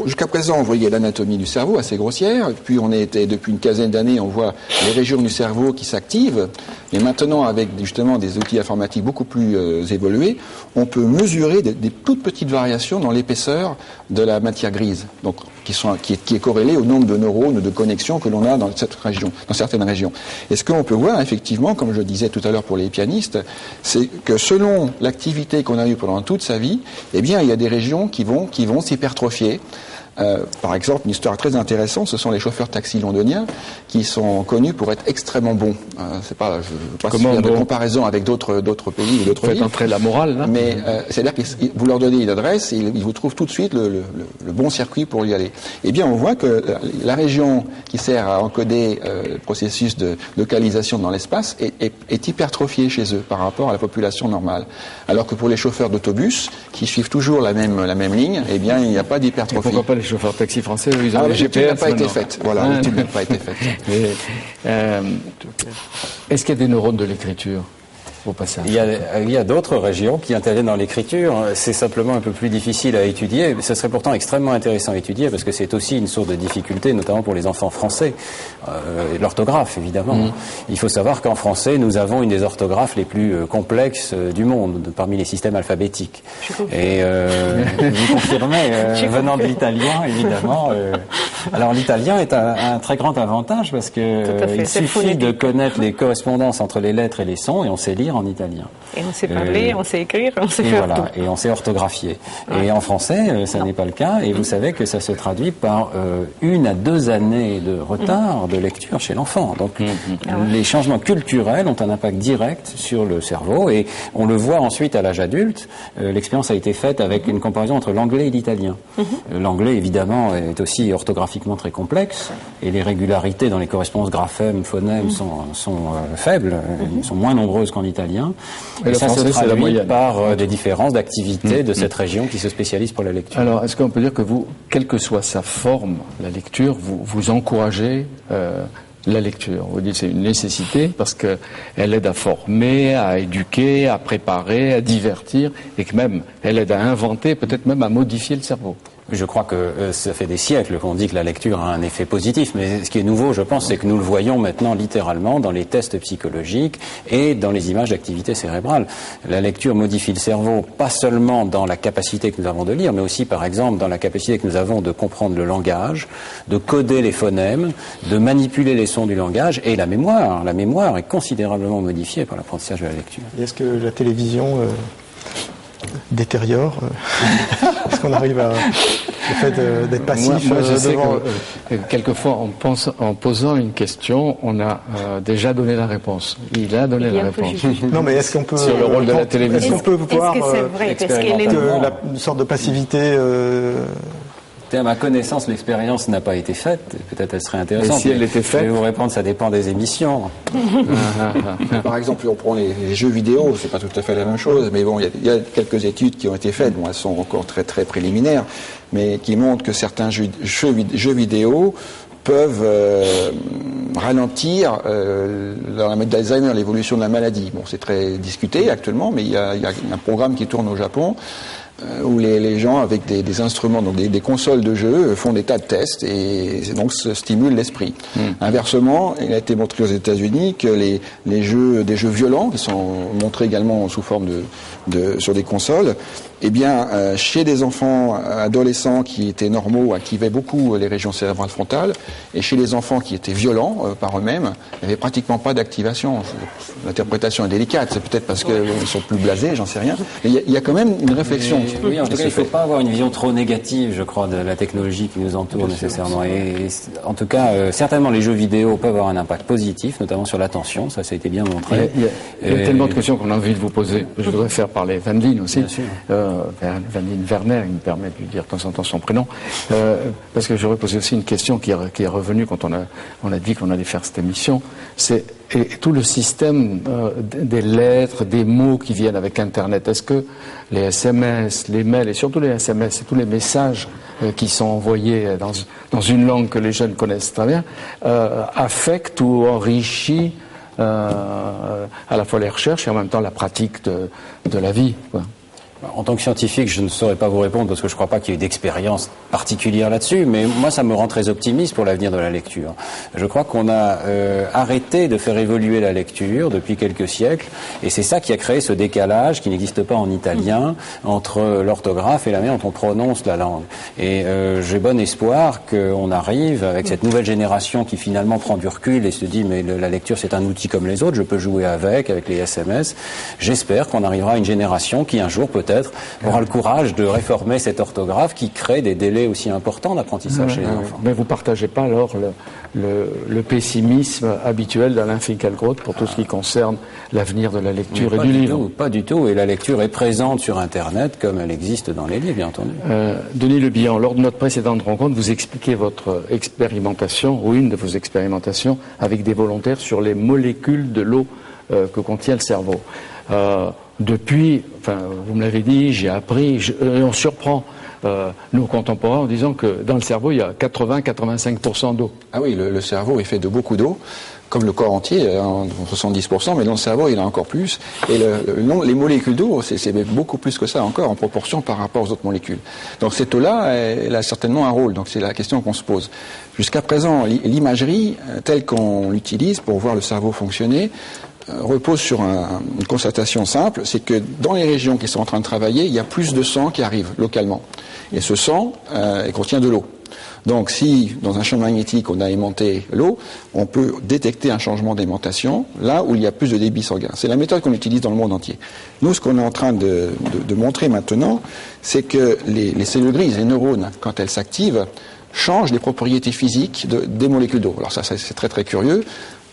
jusqu'à présent, on voyait l'anatomie du cerveau assez grossière, puis depuis une quinzaine d'années, on voit les régions du cerveau qui s'activent. Mais maintenant, avec justement des outils informatiques beaucoup plus évolués, on peut mesurer des toutes petites variations dans l'épaisseur de la matière grise, donc qui est corrélée au nombre de neurones, de connexions que l'on a dans certaines régions. Et ce qu'on peut voir, effectivement, comme je le disais tout à l'heure pour les pianistes, c'est que selon l'activité qu'on a eue pendant toute sa vie, eh bien, il y a des régions qui vont s'hypertrophier. Par exemple, une histoire très intéressante, ce sont les chauffeurs taxi londoniens qui sont connus pour être extrêmement bons. Je ne veux pas faire de comparaison avec d'autres pays ou d'autres villes. Faites entrer la morale, là. Mais c'est-à-dire que vous leur donnez une adresse et ils vous trouvent tout de suite le bon circuit pour y aller. Eh bien, on voit que la région qui sert à encoder le processus de localisation dans l'espace est hypertrophiée chez eux par rapport à la population normale. Alors que pour les chauffeurs d'autobus, qui suivent toujours la même ligne, eh bien, il n'y a pas d'hypertrophie. Pourquoi pas les chauffeurs de taxi français, ils ont les GPS. L'étude n'a pas été faite. Voilà, l'étude n'a pas été faite. Est-ce qu'il y a des neurones de l'écriture au passage? Il y a d'autres régions qui interviennent dans l'écriture. C'est simplement un peu plus difficile à étudier. Ce serait pourtant extrêmement intéressant à étudier parce que c'est aussi une source de difficulté, notamment pour les enfants français. L'orthographe, évidemment. Il faut savoir qu'en français, nous avons une des orthographes les plus complexes du monde, parmi les systèmes alphabétiques. Et vous confirmez, venant de l'italien, évidemment. Alors l'italien est un très grand avantage parce que il suffit de connaître les correspondances entre les lettres et les sons et on sait lire lire en italien. Et on sait parler, on sait écrire, on sait faire tout. Et on sait orthographier. Ouais. Et en français, ça n'est pas le cas. Et vous savez que ça se traduit par 1 à 2 années de retard de lecture chez l'enfant. Donc les changements culturels ont un impact direct sur le cerveau. Et on le voit ensuite à l'âge adulte. L'expérience a été faite avec une comparaison entre l'anglais et l'italien. L'anglais, évidemment, est aussi orthographiquement très complexe. Et les régularités dans les correspondances graphèmes, phonèmes sont faibles, sont moins nombreuses qu'en italien. Et ça se traduit par des différences d'activité de cette région qui se spécialise pour la lecture. Alors, est-ce qu'on peut dire que vous, quelle que soit sa forme, la lecture, vous encouragez la lecture? Vous dites que c'est une nécessité parce qu'elle aide à former, à éduquer, à préparer, à divertir, et que même elle aide à inventer, peut-être même à modifier le cerveau. Je crois que ça fait des siècles qu'on dit que la lecture a un effet positif, mais ce qui est nouveau, je pense, c'est que nous le voyons maintenant littéralement dans les tests psychologiques et dans les images d'activité cérébrale. La lecture modifie le cerveau, pas seulement dans la capacité que nous avons de lire, mais aussi, par exemple, dans la capacité que nous avons de comprendre le langage, de coder les phonèmes, de manipuler les sons du langage, et la mémoire. La mémoire est considérablement modifiée par l'apprentissage de la lecture. Et est-ce que la télévision détériore Est-ce qu'on arrive à le fait d'être passif? Moi, je sais que quelquefois, en posant une question, on a déjà donné la réponse. Il a donné la réponse. Non, mais est-ce qu'on peut sur le rôle de la télévision? Est-ce qu'on peut voir une sorte de passivité? À ma connaissance, l'expérience n'a pas été faite. Peut-être elle serait intéressante. Et si elle était faite, je vais vous répondre, ça dépend des émissions. Par exemple, on prend les jeux vidéo, c'est pas tout à fait la même chose, mais bon, il y a quelques études qui ont été faites. Bon, elles sont encore très très préliminaires, mais qui montrent que certains jeux vidéo peuvent ralentir dans la maladie d'Alzheimer, l'évolution de la maladie. Bon, c'est très discuté actuellement, mais il y a un programme qui tourne au Japon où les gens avec des instruments, donc des consoles de jeux, font des tas de tests et donc se stimulent l'esprit. Inversement, il a été montré aux États-Unis que des jeux violents, qui sont montrés également sous forme sur des consoles, eh bien, chez des enfants adolescents qui étaient normaux, activaient beaucoup les régions cérébrales frontales, et chez les enfants qui étaient violents par eux-mêmes, il n'y avait pratiquement pas d'activation. L'interprétation est délicate, c'est peut-être parce qu'ils sont plus blasés, j'en sais rien. Mais il y a quand même une réflexion. Oui, en tout cas, il ne faut pas avoir une vision trop négative, je crois, de la technologie qui nous entoure nécessairement. Et en tout cas, certainement, les jeux vidéo peuvent avoir un impact positif, notamment sur l'attention, ça a été bien montré. Il y a tellement de questions qu'on a envie de vous poser. Je voudrais faire parler Van Lien aussi. Bien sûr. Van Lien Werner, il me permet de lui dire de temps en temps son prénom, parce que j'aurais posé aussi une question qui est revenue quand on a dit qu'on allait faire cette émission, c'est tout le système des lettres, des mots qui viennent avec Internet. Est-ce que les SMS, les mails, et surtout les SMS, et tous les messages qui sont envoyés dans une langue que les jeunes connaissent très bien, affectent ou enrichissent à la fois les recherches et en même temps la pratique de la vie, quoi? En tant que scientifique, je ne saurais pas vous répondre parce que je ne crois pas qu'il y ait d'expérience particulière là-dessus, mais moi, ça me rend très optimiste pour l'avenir de la lecture. Je crois qu'on a arrêté de faire évoluer la lecture depuis quelques siècles, et c'est ça qui a créé ce décalage qui n'existe pas en italien entre l'orthographe et la manière dont on prononce la langue. Et j'ai bon espoir qu'on arrive avec cette nouvelle génération qui finalement prend du recul et se dit mais la lecture c'est un outil comme les autres, je peux jouer avec les SMS. J'espère qu'on arrivera à une génération qui un jour peut-être aura le courage de réformer cette orthographe qui crée des délais aussi importants d'apprentissage chez les enfants. Mais vous ne partagez pas alors le pessimisme habituel d'Alain Finkielkraut pour tout ce qui concerne l'avenir de la lecture et du livre? Pas du tout, et la lecture est présente sur Internet comme elle existe dans les livres, bien entendu. Denis Le Bihan, lors de notre précédente rencontre, vous expliquez votre expérimentation, ou une de vos expérimentations, avec des volontaires sur les molécules de l'eau que contient le cerveau. Depuis, vous me l'avez dit, j'ai appris, on surprend nos contemporains en disant que dans le cerveau, il y a 80-85% d'eau. Ah oui, le cerveau est fait de beaucoup d'eau, comme le corps entier, 70%, mais dans le cerveau, il y en a encore plus. Et les molécules d'eau, c'est beaucoup plus que ça encore, en proportion par rapport aux autres molécules. Donc cette eau-là, elle a certainement un rôle, donc c'est la question qu'on se pose. Jusqu'à présent, l'imagerie, telle qu'on l'utilise pour voir le cerveau fonctionner, repose sur une constatation simple, c'est que dans les régions qui sont en train de travailler, il y a plus de sang qui arrive localement. Et ce sang, il contient de l'eau. Donc si dans un champ magnétique on a aimanté l'eau, on peut détecter un changement d'aimantation là où il y a plus de débit sanguin. C'est la méthode qu'on utilise dans le monde entier. Nous, ce qu'on est en train de montrer maintenant, c'est que les cellules grises, les neurones, quand elles s'activent, changent les propriétés physiques des molécules d'eau. Alors ça c'est très très curieux.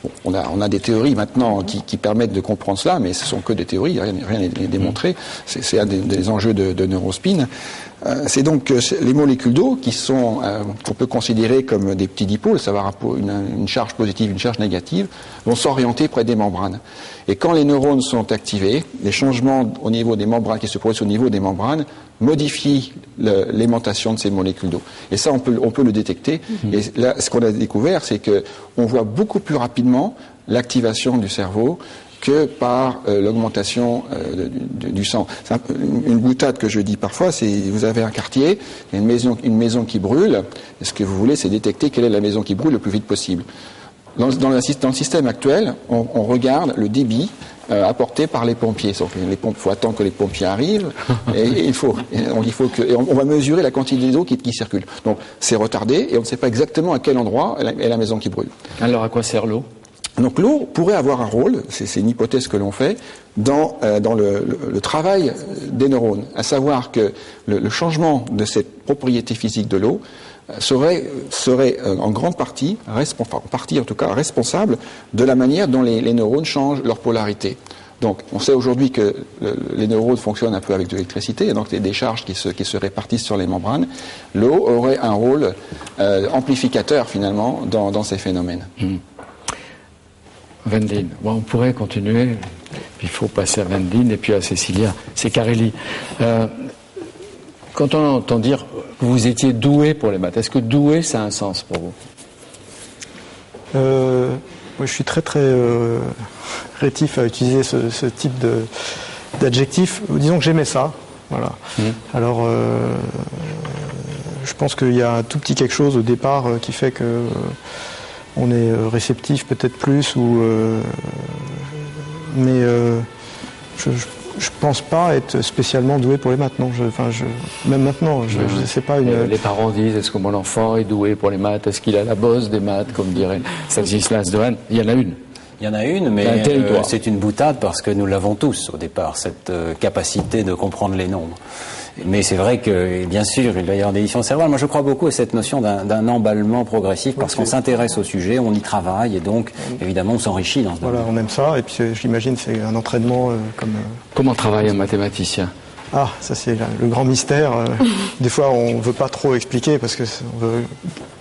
Bon, on a des théories maintenant qui permettent de comprendre cela, mais ce sont que des théories, rien n'est démontré. C'est un des enjeux de Neurospin. C'est donc les molécules d'eau qui sont, qu'on peut considérer comme des petits dipôles, savoir une charge positive, une charge négative, vont s'orienter près des membranes. Et quand les neurones sont activés, les changements au niveau des membranes qui se produisent au niveau des membranes modifient l'aimantation de ces molécules d'eau. Et ça, on peut le détecter. Et là, ce qu'on a découvert, c'est que on voit beaucoup plus rapidement l'activation du cerveau que par l'augmentation du sang. Une boutade que je dis parfois, c'est vous avez un quartier, il y a une maison qui brûle, et ce que vous voulez, c'est détecter quelle est la maison qui brûle le plus vite possible. Dans le système actuel, on regarde le débit apporté par les pompiers. Il faut attendre que les pompiers arrivent et on va mesurer la quantité d'eau qui circule. Donc c'est retardé et on ne sait pas exactement à quel endroit est la maison qui brûle. Alors à quoi sert l'eau ? Donc l'eau pourrait avoir un rôle, c'est une hypothèse que l'on fait, dans le travail des neurones, à savoir que le changement de cette propriété physique de l'eau serait en grande partie, responsable de la manière dont les neurones changent leur polarité. Donc on sait aujourd'hui que les neurones fonctionnent un peu avec de l'électricité, et donc des charges qui se répartissent sur les membranes. L'eau aurait un rôle amplificateur finalement dans ces phénomènes. Wendelin, bon, on pourrait continuer, il faut passer à Wendelin et puis à Cécilia Ceccarelli. Quand on entend dire que vous étiez doué pour les maths, est-ce que doué, ça a un sens pour vous ? Moi, je suis très très rétif à utiliser ce type d'adjectif. Disons que j'aimais ça. Voilà. Alors, je pense qu'il y a un tout petit quelque chose au départ qui fait que on est réceptif peut-être plus, mais je pense pas être spécialement doué pour les maths. Non, même maintenant, je sais pas une. Les parents disent, est-ce que mon enfant est doué pour les maths ? Est-ce qu'il a la bosse des maths, comme dirait Stanislas Dehaene ? Il y en a une. Il y en a une, mais c'est une boutade parce que nous l'avons tous au départ, cette capacité de comprendre les nombres. Mais c'est vrai que, bien sûr, il va y avoir des déficiences cérébrales. Moi, je crois beaucoup à cette notion d'un emballement progressif parce qu'on s'intéresse au sujet, on y travaille et donc, évidemment, on s'enrichit dans ce domaine. Voilà, on aime ça et puis j'imagine c'est un entraînement comme... Comment travaille un mathématicien ? Ah, ça c'est le grand mystère. Des fois, on ne veut pas trop expliquer parce que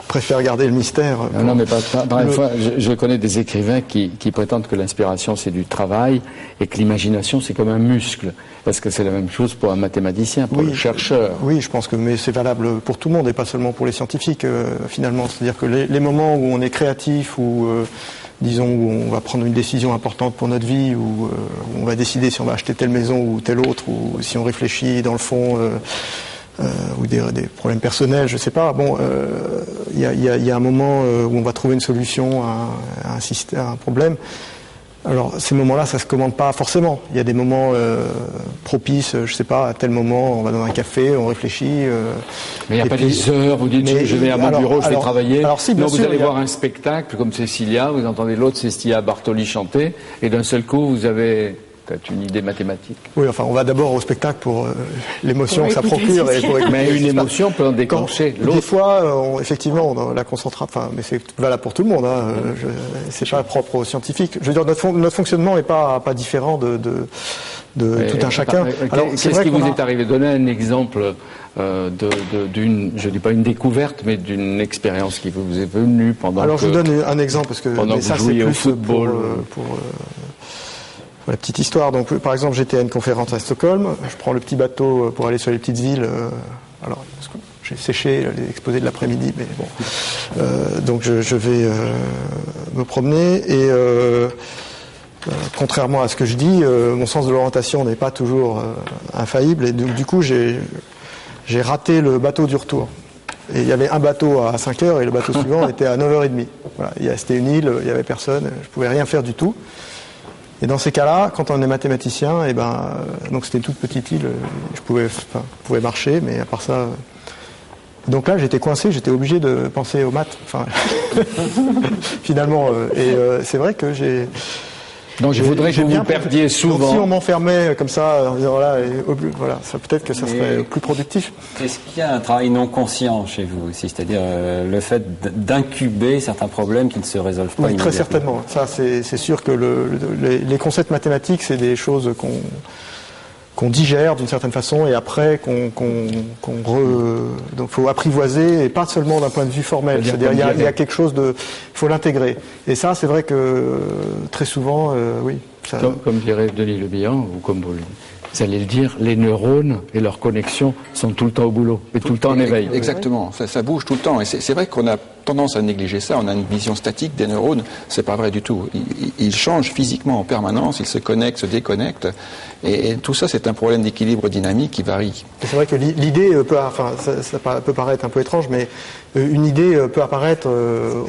préfère garder le mystère. Non, mais fois, je connais des écrivains qui prétendent que l'inspiration c'est du travail et que l'imagination c'est comme un muscle. Parce que c'est la même chose pour un mathématicien, pour le chercheur. Oui, je pense que mais c'est valable pour tout le monde et pas seulement pour les scientifiques finalement. C'est-à-dire que les moments où on est créatif ou disons où on va prendre une décision importante pour notre vie, où on va décider si on va acheter telle maison ou telle autre, ou si on réfléchit dans le fond. Ou des problèmes personnels, je sais pas. Bon, il y a un moment où on va trouver une solution à un problème. Alors, ces moments-là, ça se commande pas forcément. Il y a des moments propices, je sais pas, à tel moment, on va dans un café, on réfléchit. Mais il n'y a pas des heures, vous dites, je vais à mon bureau, je vais travailler. Alors, si, bien non, sûr, vous allez voir un spectacle comme Cécilia, vous entendez l'autre Cécilia Bartoli chanter, et d'un seul coup, vous avez peut-être une idée mathématique. Oui, enfin, on va d'abord au spectacle pour l'émotion que ça procure. Mais une émotion peut en déclencher l'autre. Des fois, effectivement, on la concentre. Enfin, mais c'est valable pour tout le monde. Hein. C'est pas propre aux scientifiques. Je veux dire, notre fonctionnement n'est pas différent de tout un chacun. Alors, qu'est-ce qui vous est arrivé ? Donnez un exemple d'une, je dis pas une découverte, mais d'une expérience qui vous est venue pendant. Alors, je vous donne un exemple parce que pendant que ça, vous jouiez c'est au plus football. Pour la petite histoire. Donc, par exemple, j'étais à une conférence à Stockholm. Je prends le petit bateau pour aller sur les petites îles. Alors, j'ai séché les exposés de l'après-midi, mais bon. Donc, je vais me promener et contrairement à ce que je dis, mon sens de l'orientation n'est pas toujours infaillible. Et du coup, j'ai raté le bateau du retour. Et il y avait un bateau à 5h et le bateau suivant était à 9h30. Voilà. C'était une île, il n'y avait personne, je pouvais rien faire du tout. Et dans ces cas-là, quand on est mathématicien, donc c'était une toute petite île, je pouvais marcher, mais à part ça, Donc là, j'étais coincé, j'étais obligé de penser aux maths. Enfin, finalement, c'est vrai que j'ai. Donc je voudrais que vous vous perdiez souvent. Donc, si on m'enfermait comme ça, en disant voilà, ça peut-être que ça serait plus productif. Est-ce qu'il y a un travail non conscient chez vous aussi, c'est-à-dire le fait d'incuber certains problèmes qui ne se résolvent pas immédiatement? Très certainement. Ça, c'est sûr que les concepts mathématiques, c'est des choses qu'on digère d'une certaine façon et après donc faut apprivoiser, et pas seulement d'un point de vue formel. C'est-à-dire il y a quelque chose de, faut l'intégrer. Et ça, c'est vrai que très souvent, oui. Ça... Comme dirait Denis Le Bihan, ou comme vous allez le dire, les neurones et leurs connexions sont tout le temps au boulot, et tout le temps en éveil. Exactement, ça bouge tout le temps. Et c'est vrai qu'on a tendance à négliger ça. On a une vision statique des neurones. C'est pas vrai du tout. Ils changent physiquement en permanence. Ils se connectent, se déconnectent. Et tout ça, c'est un problème d'équilibre dynamique qui varie. C'est vrai que l'idée peut paraître un peu étrange, mais une idée peut apparaître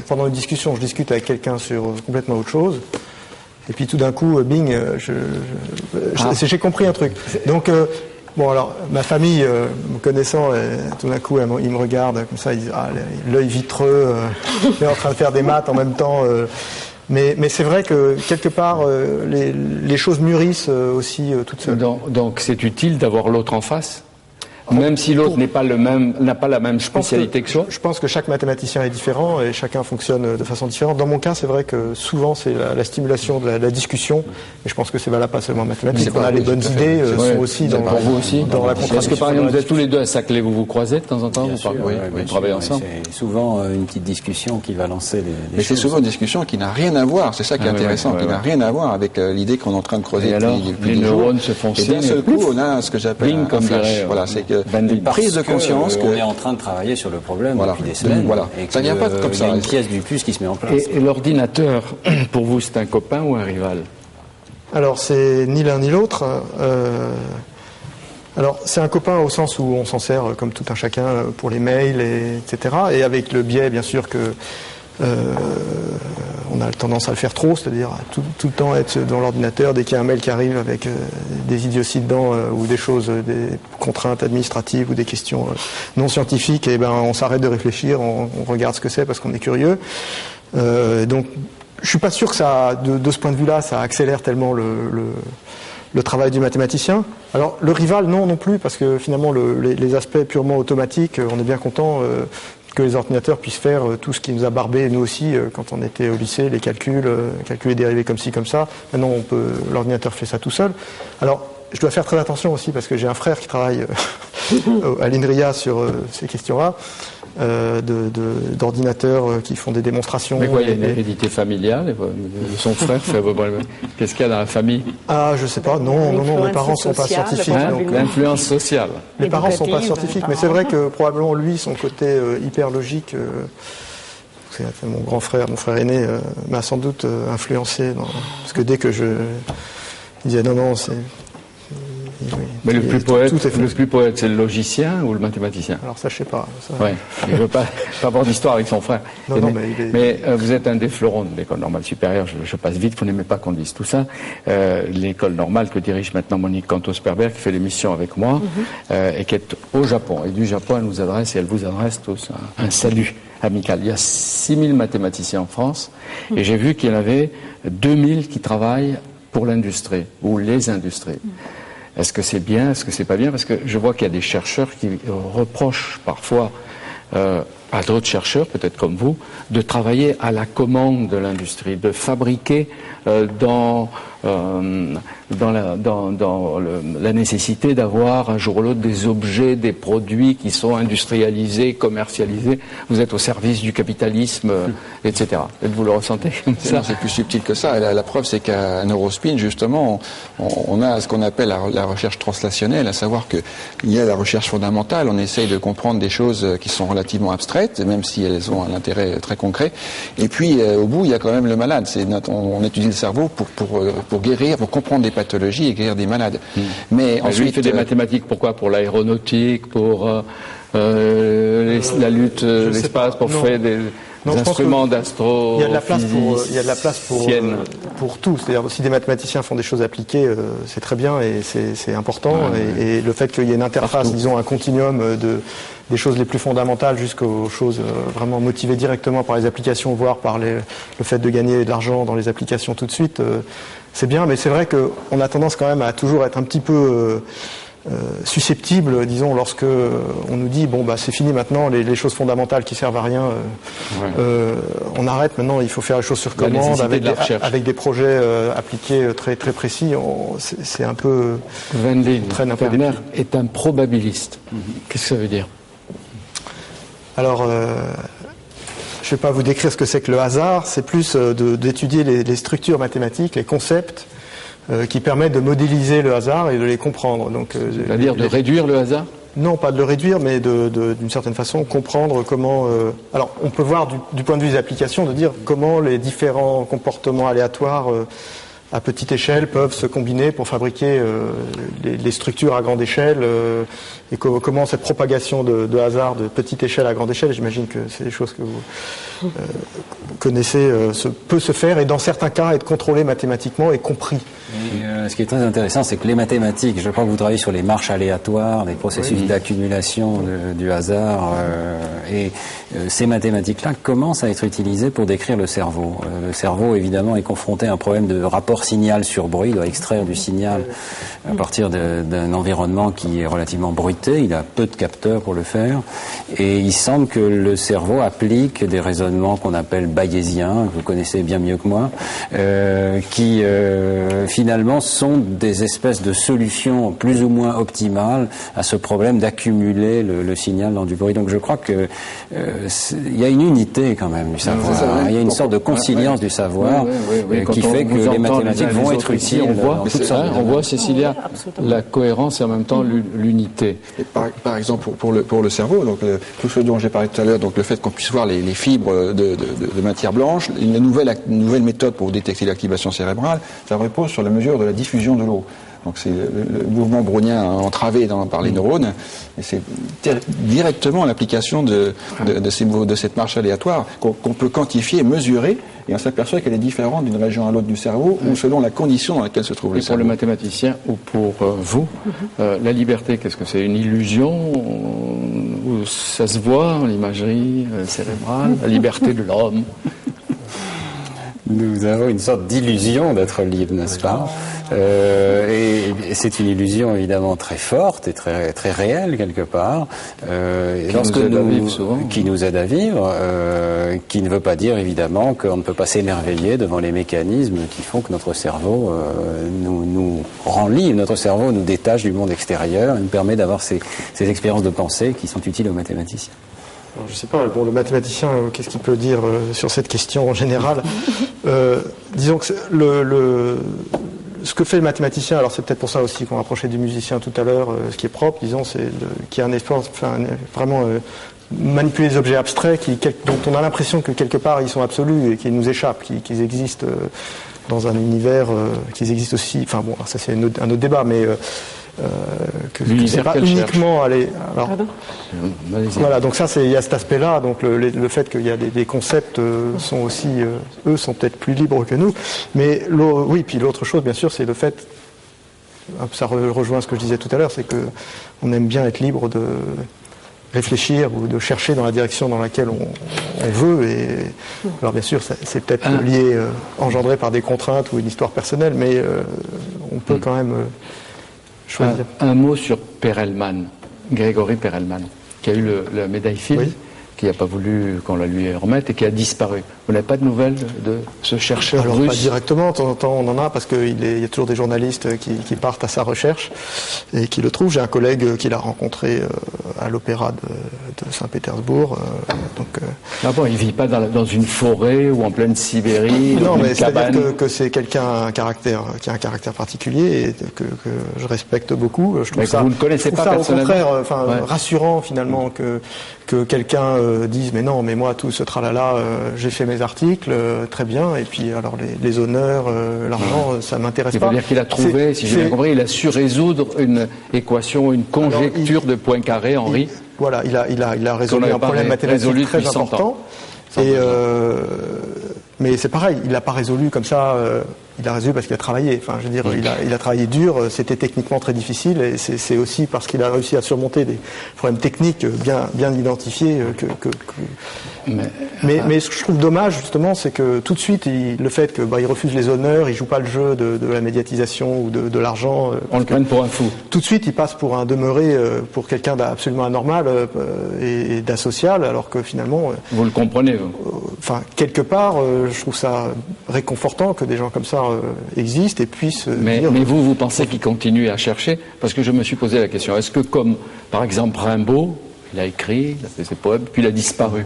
pendant une discussion. Je discute avec quelqu'un sur complètement autre chose. Et puis tout d'un coup, bing, j'ai compris un truc. Donc, bon alors, ma famille, me connaissant, tout d'un coup, ils me regardent comme ça, ils disent, l'œil vitreux, il est en train de faire des maths en même temps. Mais c'est vrai que, quelque part, les choses mûrissent aussi toutes seules. Donc c'est utile d'avoir l'autre en face, même si l'autre n'a pas la même spécialité que soi. Je pense que chaque mathématicien est différent et chacun fonctionne de façon différente. Dans mon cas, c'est vrai que souvent c'est la stimulation de la discussion. Et je pense que c'est valable pas seulement en mathématiques. On a les bonnes idées sont aussi dans la contradiction. Parce que par exemple, vous êtes tous les deux à Saclay, vous vous croisez de temps en temps, vous travaillez ensemble. C'est souvent une petite discussion qui va lancer les Mais c'est souvent une discussion qui n'a rien à voir. C'est ça qui est intéressant, qui n'a rien à voir avec l'idée qu'on est en train de creuser depuis les neurones se font et d'un seul coup, on a ce que j'appelle un flash. Voilà, c'est que une prise de conscience qu'on est en train de travailler sur le problème depuis des semaines. Voilà. Ça vient pas comme ça. Il y a une pièce du puce qui se met en place. Et l'ordinateur, pour vous, c'est un copain ou un rival? Alors, c'est ni l'un ni l'autre. Alors, c'est un copain au sens où on s'en sert comme tout un chacun pour les mails, etc. Et avec le biais, bien sûr, que on a tendance à le faire trop, c'est-à-dire tout le temps être dans l'ordinateur dès qu'il y a un mail qui arrive avec des idioties dedans ou des choses, des contraintes administratives ou des questions non scientifiques, et ben on s'arrête de réfléchir, on regarde ce que c'est parce qu'on est curieux. Donc je suis pas sûr que ça, de ce point de vue-là, ça accélère tellement le travail du mathématicien. Alors le rival, non plus, parce que finalement les aspects purement automatiques, on est bien content que les ordinateurs puissent faire tout ce qui nous a barbé, nous aussi, quand on était au lycée, les calculs, calculer dérivés comme ci, comme ça. Maintenant, l'ordinateur fait ça tout seul. Alors, je dois faire très attention aussi, parce que j'ai un frère qui travaille à l'INRIA sur ces questions-là, d'ordinateurs qui font des démonstrations. Mais quoi, il y a une hérédité familiale? Son frère fait... Qu'est-ce qu'il y a dans la famille? Ah, je sais pas. Non, mes parents sont pas scientifiques. L'influence sociale. Mes parents sont pas scientifiques, mais c'est vrai que probablement lui, son côté hyper logique, mon grand frère, mon frère aîné, m'a sans doute influencé. Parce que dès que il disait non, c'est... Mais le plus poète, c'est le logicien ou le mathématicien? Alors ça, je sais pas. Ouais. Il ne veut pas avoir d'histoire avec son frère. Mais vous êtes un des fleurons de l'école normale supérieure. Je passe vite, vous n'aimez pas qu'on dise tout ça. L'école normale que dirige maintenant Monique Cantos-Perber, qui fait l'émission avec moi, et qui est au Japon. Et du Japon, elle nous adresse, et elle vous adresse tous un salut amical. Il y a 6000 mathématiciens en France, et j'ai vu qu'il y en avait 2000 qui travaillent pour l'industrie, ou les industries. Est-ce que c'est bien, est-ce que c'est pas bien? Parce que je vois qu'il y a des chercheurs qui reprochent parfois à d'autres chercheurs, peut-être comme vous, de travailler à la commande de l'industrie, de fabriquer dans la nécessité d'avoir un jour ou l'autre des objets, des produits qui sont industrialisés, commercialisés. Vous êtes au service du capitalisme, etc. Vous le ressentez comme ça? C'est plus subtil que ça. La preuve, c'est qu'à Neurospin, justement, on a ce qu'on appelle la recherche translationnelle, à savoir qu'il y a la recherche fondamentale. On essaye de comprendre des choses qui sont relativement abstraites, même si elles ont un intérêt très concret. Et puis, au bout, il y a quand même le malade. On étudie le cerveau pour guérir, pour comprendre des pathologies et guérir des malades. Mais ensuite, lui, il fait des mathématiques, pourquoi? Pour l'aéronautique, pour la lutte, l'espace pour faire des instruments d'astro. Il y a de la place pour tout. C'est-à-dire, si des mathématiciens font des choses appliquées, c'est très bien et c'est important. Et le fait qu'il y ait une interface, disons un continuum des choses les plus fondamentales jusqu'aux choses vraiment motivées directement par les applications, voire par le fait de gagner de l'argent dans les applications tout de suite, c'est bien. Mais c'est vrai qu'on a tendance quand même à toujours être un petit peu susceptible, disons, lorsque on nous dit bon bah c'est fini maintenant, les choses fondamentales qui servent à rien, on arrête maintenant, il faut faire les choses sur commande avec des projets appliqués très très précis. C'est un peu Wendling Ferner est un probabiliste. Qu'est-ce que ça veut dire? Alors, je ne vais pas vous décrire ce que c'est que le hasard, c'est plus d'étudier les structures mathématiques, les concepts qui permettent de modéliser le hasard et de les comprendre. C'est-à-dire de réduire le hasard? Non, pas de le réduire, mais d'une certaine façon comprendre comment... alors, on peut voir du point de vue des applications, de dire comment les différents comportements aléatoires à petite échelle peuvent se combiner pour fabriquer les structures à grande échelle et comment cette propagation de hasard de petite échelle à grande échelle, j'imagine que c'est des choses que vous connaissez, peut se faire et dans certains cas être contrôlé mathématiquement et compris. Et, ce qui est très intéressant, c'est que les mathématiques, je crois que vous travaillez sur les marches aléatoires, les processus d'accumulation du hasard, et ces mathématiques-là commencent à être utilisées pour décrire le cerveau. Le cerveau, évidemment, est confronté à un problème de rapport signal sur bruit, il doit extraire du signal à partir d'un environnement qui est relativement bruité, il a peu de capteurs pour le faire, et il semble que le cerveau applique des raisonnements qu'on appelle bayésiens, que vous connaissez bien mieux que moi, qui finalement sont des espèces de solutions plus ou moins optimales à ce problème d'accumuler le signal dans du bruit. Donc je crois que il y a une unité quand même du savoir, il y a une sorte de consilience du savoir qui fait que les mathématiques vont être utiles. On voit, Cécilia, la cohérence et en même temps l'unité. Par exemple, pour le cerveau, donc tout ce dont j'ai parlé tout à l'heure, donc le fait qu'on puisse voir les fibres de matière blanche, une nouvelle méthode pour détecter l'activation cérébrale, ça repose sur la mesure de la diffusion de l'eau. Donc c'est le mouvement brownien entravé par les neurones, et c'est directement l'application de cette marche aléatoire qu'on peut quantifier et mesurer, et on s'aperçoit qu'elle est différente d'une région à l'autre du cerveau, ou selon la condition dans laquelle se trouve le cerveau. Et pour le mathématicien, ou pour vous, la liberté, qu'est-ce que c'est? Une illusion où ça se voit en imagerie cérébrale, la liberté de l'homme? Nous avons une sorte d'illusion d'être libre, n'est-ce pas? Et c'est une illusion évidemment très forte et très, très réelle quelque part, qui nous aide à vivre, qui ne veut pas dire évidemment qu'on ne peut pas s'émerveiller devant les mécanismes qui font que notre cerveau nous rend libre, notre cerveau nous détache du monde extérieur et nous permet d'avoir ces expériences de pensée qui sont utiles aux mathématiciens. Alors, je ne sais pas, bon, le mathématicien, qu'est-ce qu'il peut dire sur cette question en général? Disons que ce que fait le mathématicien, alors c'est peut-être pour ça aussi qu'on rapprochait du musicien tout à l'heure, ce qui est propre, disons, c'est qu'il y a un effort, vraiment manipuler des objets abstraits dont on a l'impression que quelque part ils sont absolus et qu'ils nous échappent, qu'ils existent dans un univers, qu'ils existent aussi, enfin bon, ça c'est un autre débat, mais que c'est pas uniquement aller. Alors, voilà, donc ça, il y a cet aspect-là. Donc le fait qu'il y a des concepts sont aussi, eux, sont peut-être plus libres que nous. Mais oui, puis l'autre chose, bien sûr, c'est le fait. Ça rejoint ce que je disais tout à l'heure, c'est que on aime bien être libre de réfléchir ou de chercher dans la direction dans laquelle on veut. Et alors bien sûr, c'est peut-être lié, engendré par des contraintes ou une histoire personnelle, mais on peut quand même. Un mot sur Perelman, Grégory Perelman, qui a eu la médaille Fields, qui n'a pas voulu qu'on la lui remette et qui a disparu. Vous n'avez pas de nouvelles de ce chercheur russe? Pas directement, de temps en temps on en a, parce qu'il y a toujours des journalistes qui partent à sa recherche et qui le trouvent. J'ai un collègue qui l'a rencontré à l'opéra de Saint-Pétersbourg. Ah bon, il ne vit pas dans une forêt ou en pleine Sibérie? Non, mais c'est-à-dire que c'est quelqu'un qui a un caractère particulier et que je respecte beaucoup. Je trouve ça, vous ne connaissez pas personnellement. Au contraire, rassurant finalement que quelqu'un dise mais non, mais moi tout ce tralala, j'ai fait mes articles, très bien, et puis alors les honneurs, l'argent, ça m'intéresse pas. C'est-à-dire qu'il a trouvé, si j'ai bien compris, il a su résoudre une équation, une conjecture de Poincaré, Henri. voilà, il a résolu un problème mathématique très important. Mais c'est pareil, il l'a pas résolu comme ça. Il a résolu parce qu'il a travaillé. Enfin, je veux dire, il a travaillé dur. C'était techniquement très difficile, et c'est aussi parce qu'il a réussi à surmonter des problèmes techniques bien identifiés mais ce que je trouve dommage justement, c'est que tout de suite, le fait que il refuse les honneurs, il joue pas le jeu de la médiatisation ou de l'argent. On le prenne pour un fou. Tout de suite, il passe pour un demeuré, pour quelqu'un d'absolument anormal et d'asocial, alors que finalement. Vous le comprenez, vous. Enfin, quelque part, je trouve ça réconfortant que des gens comme ça existent et puissent dire... Mais vous pensez qu'il continue à chercher? Parce que je me suis posé la question, est-ce que comme, par exemple, Rimbaud, il a écrit, il a fait ses poèmes, puis il a disparu,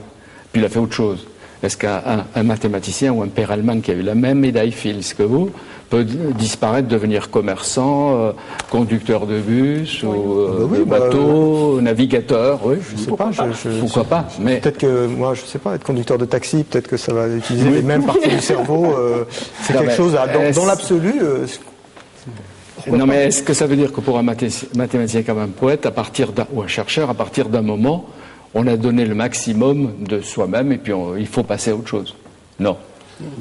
puis il a fait autre chose. Est-ce qu'un mathématicien ou un Perelman qui a eu la même médaille Fields que vous peut disparaître, devenir commerçant, conducteur de bus, ou de bateau, navigateur? Oui, je sais pas. Pourquoi pas? Mais peut-être que moi, je sais pas, être conducteur de taxi, peut-être que ça va utiliser les mêmes parties du cerveau. C'est quelque chose dans l'absolu. Non, mais est-ce que ça veut dire que pour un mathématicien comme un poète, ou un chercheur, à partir d'un moment, on a donné le maximum de soi-même et puis il faut passer à autre chose? Non.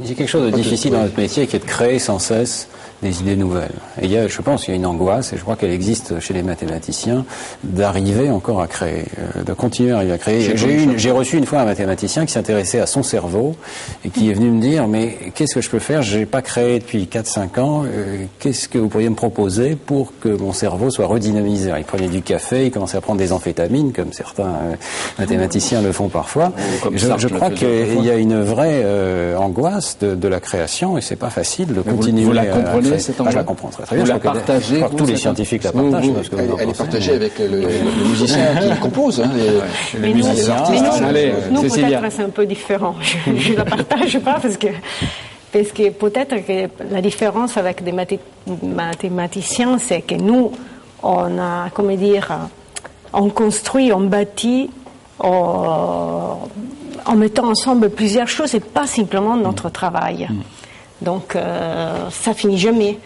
Il y a quelque chose de difficile dans notre métier qui est de créer sans cesse des idées nouvelles. Et je pense qu'il y a une angoisse, et je crois qu'elle existe chez les mathématiciens, d'arriver encore à créer, de continuer à arriver à créer. J'ai reçu une fois un mathématicien qui s'intéressait à son cerveau et qui est venu me dire, mais qu'est-ce que je peux faire? J'ai pas créé depuis 4-5 ans, qu'est-ce que vous pourriez me proposer pour que mon cerveau soit redynamisé? Il prenait du café, il commençait à prendre des amphétamines, comme certains mathématiciens le font parfois. Je crois qu'il y a une vraie angoisse de la création, et c'est pas facile de continuer. Vous la comprenez? Je la comprends très bien. Vous la partagez? Je crois que tous les scientifiques la partagent. Elle est partagée avec le musicien qui compose. Les musiciens. Nous peut-être c'est un peu différent. Je ne la partage pas parce que peut-être que la différence avec des mathématiciens, c'est que nous, on construit, on bâtit en mettant ensemble plusieurs choses et pas simplement notre travail. Donc, ça finit jamais.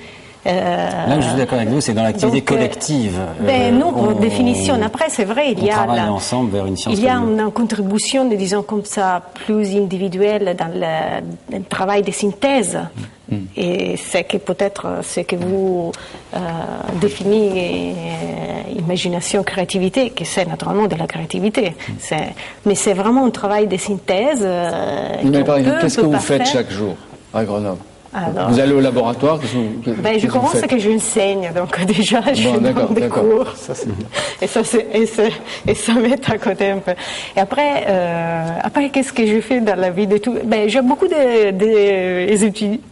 Là où je suis d'accord avec vous, c'est dans l'activité collective. Non, par définition. Après, c'est vrai, il y a ensemble vers une science une contribution, disons comme ça, plus individuelle dans le travail de synthèse. Et c'est que peut-être ce que vous définissez imagination, créativité, que c'est naturellement de la créativité. Mais c'est vraiment un travail de synthèse. Mais par exemple, qu'est-ce que vous faites chaque jour à Grenoble? Alors, vous allez au laboratoire? Je commence à que j'enseigne, donc déjà je donne des cours. Ça, et ça m'aide à côté un peu. Et après qu'est-ce que je fais dans la vie de tout? J'ai beaucoup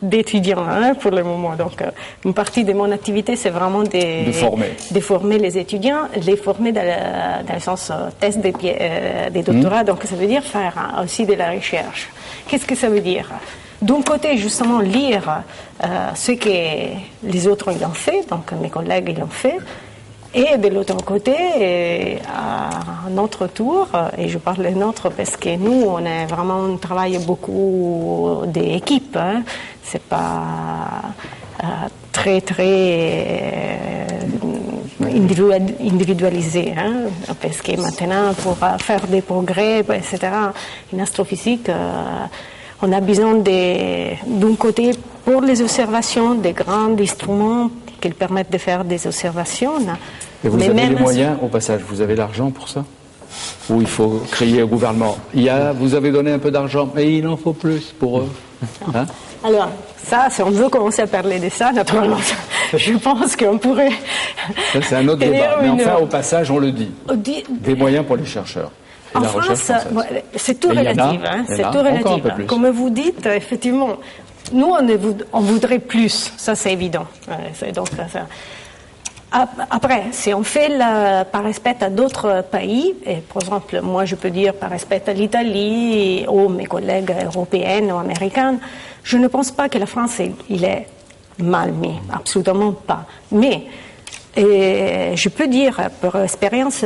d'étudiants pour le moment. Donc une partie de mon activité, c'est vraiment de former les étudiants, les former dans le sens test des doctorats. Donc ça veut dire faire aussi de la recherche. Qu'est-ce que ça veut dire? D'un côté, justement, lire ce que les autres ont fait, donc mes collègues l'ont fait, et de l'autre côté, à notre tour, et je parle de notre parce que nous, on travaille beaucoup d'équipes, c'est pas très individualisé, parce que maintenant, pour faire des progrès, etc., en astrophysique, on a besoin d'un côté pour les observations, des grands instruments qui permettent de faire des observations. Et vous avez les moyens, au passage, vous avez l'argent pour ça? Ou il faut crier au gouvernement? Vous avez donné un peu d'argent, mais il en faut plus pour eux. Alors, ça, si on veut commencer à parler de ça, naturellement, je pense qu'on pourrait... Ça, c'est un autre débat, mais enfin, au passage, on le dit. Des moyens pour les chercheurs. En France, c'est tout relatif. C'est tout relatif. Comme vous dites, effectivement, nous, on voudrait plus. Ça, c'est évident. Donc, après, si on fait par respect à d'autres pays, et par exemple, moi, je peux dire par respect à l'Italie ou mes collègues européennes ou américaines, je ne pense pas que la France, il est mal mis. Absolument pas. Mais je peux dire, par expérience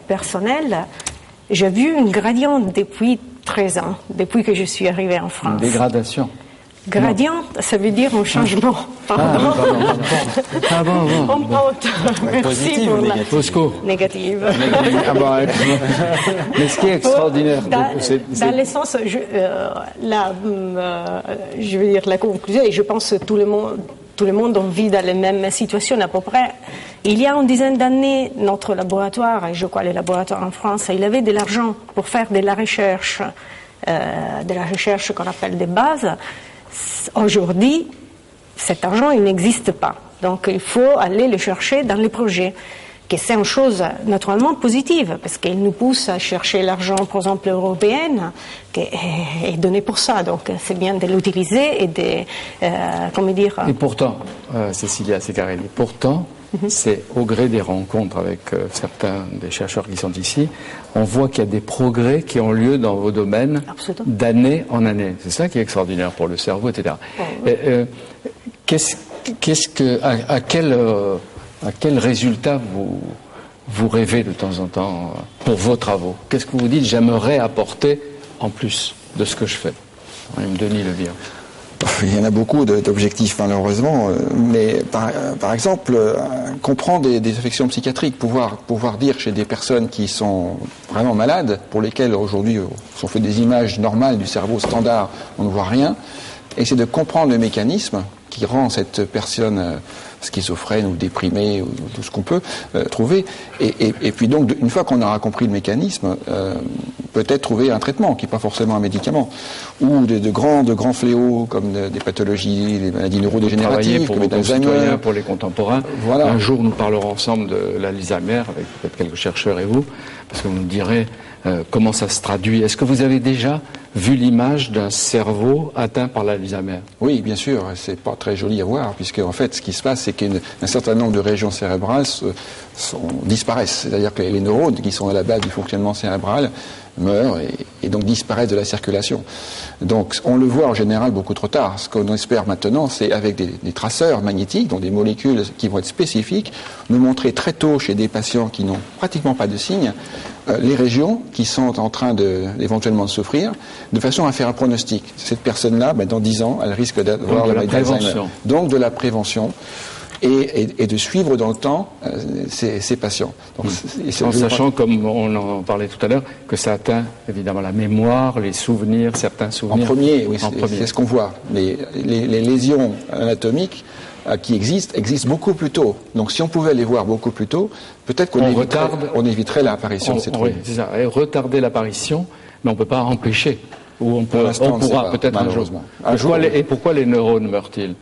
personnelle, j'ai vu une gradient depuis 13 ans, depuis que je suis arrivée en France. Une dégradation. Gradient, ça veut dire un changement. Pardon. On pente. Merci Positive pour ou la Fosco. négative. Mais ce qui est extraordinaire, Dans le sens, je veux dire la conclusion, et je pense que tout le monde vit dans la même situation à peu près. Il y a une dizaine d'années, notre laboratoire, et je crois les laboratoires en France, il avait de l'argent pour faire de la recherche qu'on appelle des bases. Aujourd'hui, cet argent, il n'existe pas. Donc, il faut aller le chercher dans les projets. Que c'est une chose naturellement positive, parce qu'il nous pousse à chercher l'argent, par exemple, européen, qui est donné pour ça. Donc, c'est bien de l'utiliser et de, comment dire... Et pourtant, Cecilia Ceccarelli, c'est au gré des rencontres avec certains des chercheurs qui sont ici, on voit qu'il y a des progrès qui ont lieu dans vos domaines d'année en année. C'est ça qui est extraordinaire pour le cerveau, etc. À quel résultat vous rêvez de temps en temps pour vos travaux? Qu'est-ce que vous dites, j'aimerais apporter en plus de ce que je fais? Denis Levire. Il y en a beaucoup d'objectifs, malheureusement, mais par exemple, comprendre des affections psychiatriques, pouvoir dire chez des personnes qui sont vraiment malades, pour lesquelles aujourd'hui on fait des images normales du cerveau standard, on ne voit rien, essayer de comprendre le mécanisme qui rend cette personne schizophrène ou déprimée, ou tout ce qu'on peut trouver, et puis donc une fois qu'on aura compris le mécanisme, peut-être trouver un traitement qui n'est pas forcément un médicament, ou de grands fléaux comme des pathologies, des maladies neurodégénératives, pour comme vos l'Alzheimer, concitoyens, pour les contemporains. Voilà. Un jour, nous parlerons ensemble de l'Alzheimer avec peut-être quelques chercheurs et vous, parce que vous nous direz comment ça se traduit. Est-ce que vous avez déjà vu l'image d'un cerveau atteint par l'Alzheimer? Oui, bien sûr, c'est pas très joli à voir, puisque en fait, ce qui se passe, c'est qu'un certain nombre de régions cérébrales disparaissent. C'est-à-dire que les neurones qui sont à la base du fonctionnement cérébral meurent et donc disparaissent de la circulation. Donc, on le voit en général beaucoup trop tard. Ce qu'on espère maintenant, c'est avec des traceurs magnétiques, donc des molécules qui vont être spécifiques, nous montrer très tôt chez des patients qui n'ont pratiquement pas de signes, les régions qui sont en train éventuellement de souffrir, de façon à faire un pronostic. Cette personne-là, dans 10 ans, elle risque d'avoir la maladie d'Alzheimer. Donc de la prévention. Et de suivre dans le temps ces patients. Donc, en sachant, comme on en parlait tout à l'heure, que ça atteint évidemment la mémoire, les souvenirs, certains souvenirs. En premier, oui, c'est ce qu'on voit. Mais les lésions anatomiques qui existent beaucoup plus tôt. Donc si on pouvait les voir beaucoup plus tôt, peut-être qu'on éviterait l'apparition de ces troubles. Oui, c'est ça. Et retarder l'apparition, mais on ne peut pas empêcher. Ou on pourra peut-être un jour. Pourquoi les neurones meurent-ils?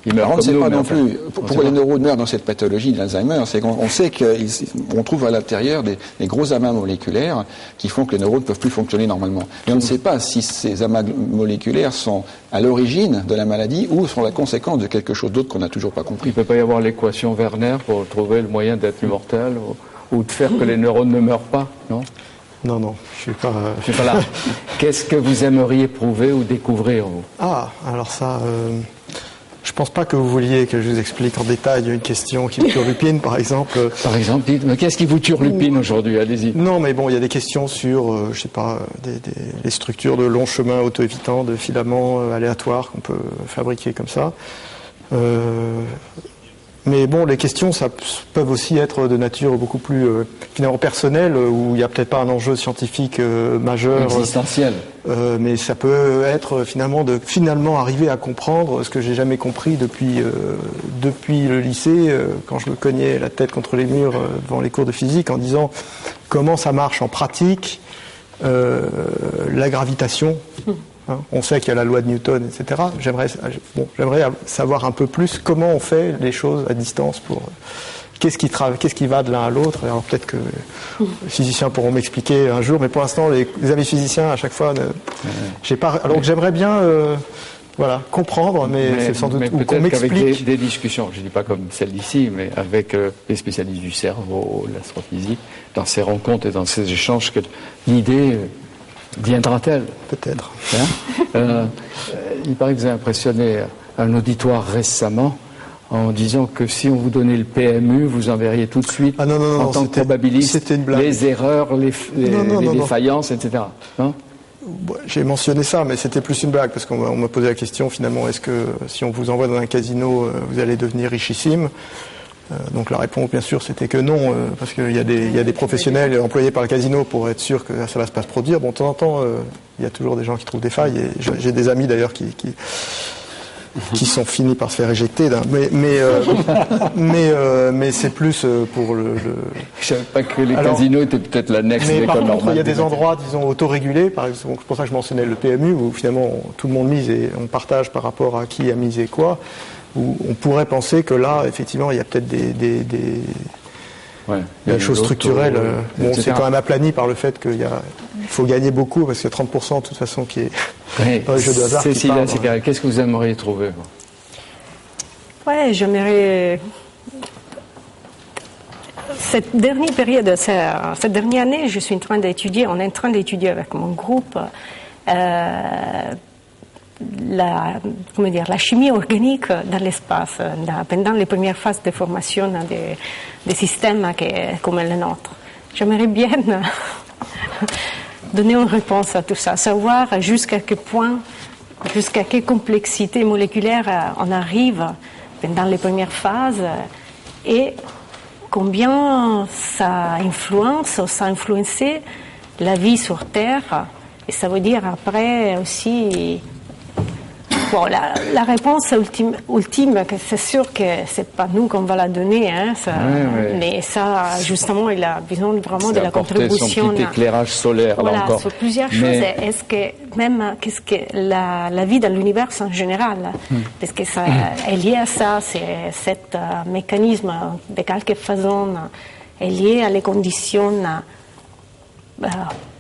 Alors, on ne sait pas non plus pourquoi les neurones meurent dans cette pathologie de l'Alzheimer. C'est qu'on sait qu'on trouve à l'intérieur des gros amas moléculaires qui font que les neurones ne peuvent plus fonctionner normalement. Et on ne sait pas si ces amas moléculaires sont à l'origine de la maladie ou sont la conséquence de quelque chose d'autre qu'on n'a toujours pas compris. Il ne peut pas y avoir l'équation Werner pour trouver le moyen d'être immortel ou de faire que les neurones ne meurent pas, non? Non, je ne suis pas là. Qu'est-ce que vous aimeriez prouver ou découvrir, vous? Alors ça... Je pense pas que vous vouliez que je vous explique en détail une question qui me turlupine, par exemple. Par exemple, dites-moi, qu'est-ce qui vous turlupine aujourd'hui? Allez-y. Non, mais bon, il y a des questions sur, je sais pas, les structures de longs chemins auto-évitants, de filaments aléatoires qu'on peut fabriquer comme ça. Mais bon, les questions, ça peuvent aussi être de nature beaucoup plus finalement personnelle, où il n'y a peut-être pas un enjeu scientifique majeur. Existentiel. Mais ça peut être finalement arriver à comprendre ce que j'ai jamais compris depuis le lycée, quand je me cognais la tête contre les murs devant les cours de physique, en disant comment ça marche en pratique, la gravitation. On sait qu'il y a la loi de Newton, etc. J'aimerais savoir un peu plus comment on fait les choses à distance pour qu'est-ce qui va de l'un à l'autre. Alors peut-être que les physiciens pourront m'expliquer un jour, mais pour l'instant les amis physiciens à chaque fois, j'ai pas. Alors j'aimerais bien comprendre, mais c'est sans doute ou qu'on m'explique. Avec des discussions, je ne dis pas comme celle d'ici, mais avec les spécialistes du cerveau, l'astrophysique, dans ces rencontres et dans ces échanges, que l'idée viendra-t-elle? Peut-être. Il paraît que vous avez impressionné un auditoire récemment en disant que si on vous donnait le PMU, vous enverriez tout de suite en tant que probabiliste les erreurs, les défaillances, etc. Non? J'ai mentionné ça, mais c'était plus une blague, parce qu'on m'a posé la question, finalement, est-ce que si on vous envoie dans un casino, vous allez devenir richissime? Donc la réponse, bien sûr, c'était que non, parce qu'il y a des professionnels employés par le casino pour être sûr que ça va pas se produire. Bon, de temps en temps, il y a toujours des gens qui trouvent des failles, et j'ai des amis d'ailleurs qui sont finis par se faire éjecter. Mais c'est plus pour le. Je savais pas que les casinos étaient peut-être l'annexe de l'école normale. Par contre, il y a des endroits, disons, autorégulés. Par exemple, c'est pour ça que je mentionnais le PMU, où finalement tout le monde mise et on partage par rapport à qui a misé quoi. Où on pourrait penser que là, effectivement, il y a peut-être des choses structurelles. Bon, c'est quand même aplani par le fait qu'il faut gagner beaucoup, parce que 30% de toute façon qui est dans les jeux de hasard. Cécilia, qu'est-ce que vous aimeriez trouver? Ouais, j'aimerais. Cette dernière période, cette dernière année, on est en train d'étudier avec mon groupe la chimie organique dans l'espace, pendant les premières phases de formation des systèmes comme le nôtre. J'aimerais bien donner une réponse à tout ça, savoir jusqu'à quel point, jusqu'à quelle complexité moléculaire on arrive pendant les premières phases et combien ça influence ou ça a influencé la vie sur Terre. Et ça veut dire après aussi. Bon, la réponse ultime, c'est sûr que c'est pas nous qu'on va la donner, hein, ça, mais ça, justement, il a besoin vraiment de la contribution. Son petit éclairage solaire, voilà, là encore. sur plusieurs choses. Est-ce que même, qu'est-ce que la vie dans l'univers en général, parce que ça est lié à ça, c'est cet mécanisme de quelque façon est lié à les conditions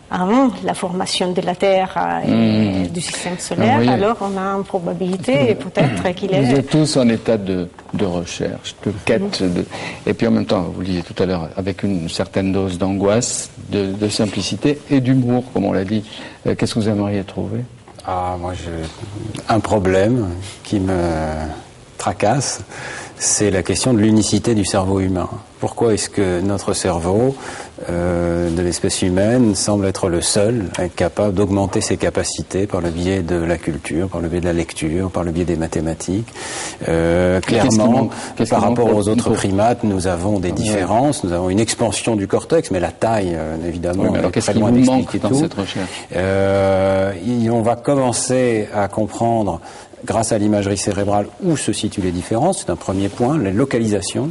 avant la formation de la Terre et du système solaire, alors on a une probabilité peut-être qu'il est... Vous êtes tous en état de recherche, de quête, et puis en même temps, vous le disiez tout à l'heure, avec une certaine dose d'angoisse, de simplicité et d'humour, comme on l'a dit. Qu'est-ce que vous aimeriez trouver? Moi, un problème qui me tracasse, c'est la question de l'unicité du cerveau humain. Pourquoi est-ce que notre cerveau de l'espèce humaine semble être le seul à être capable d'augmenter ses capacités par le biais de la culture, par le biais de la lecture, par le biais des mathématiques? Clairement, par rapport aux autres primates, nous avons des différences, nous avons une expansion du cortex, mais la taille, évidemment, est très loin d'expliquer tout. Cette recherche. On va commencer à comprendre, grâce à l'imagerie cérébrale, où se situent les différences. C'est un premier point, la localisation.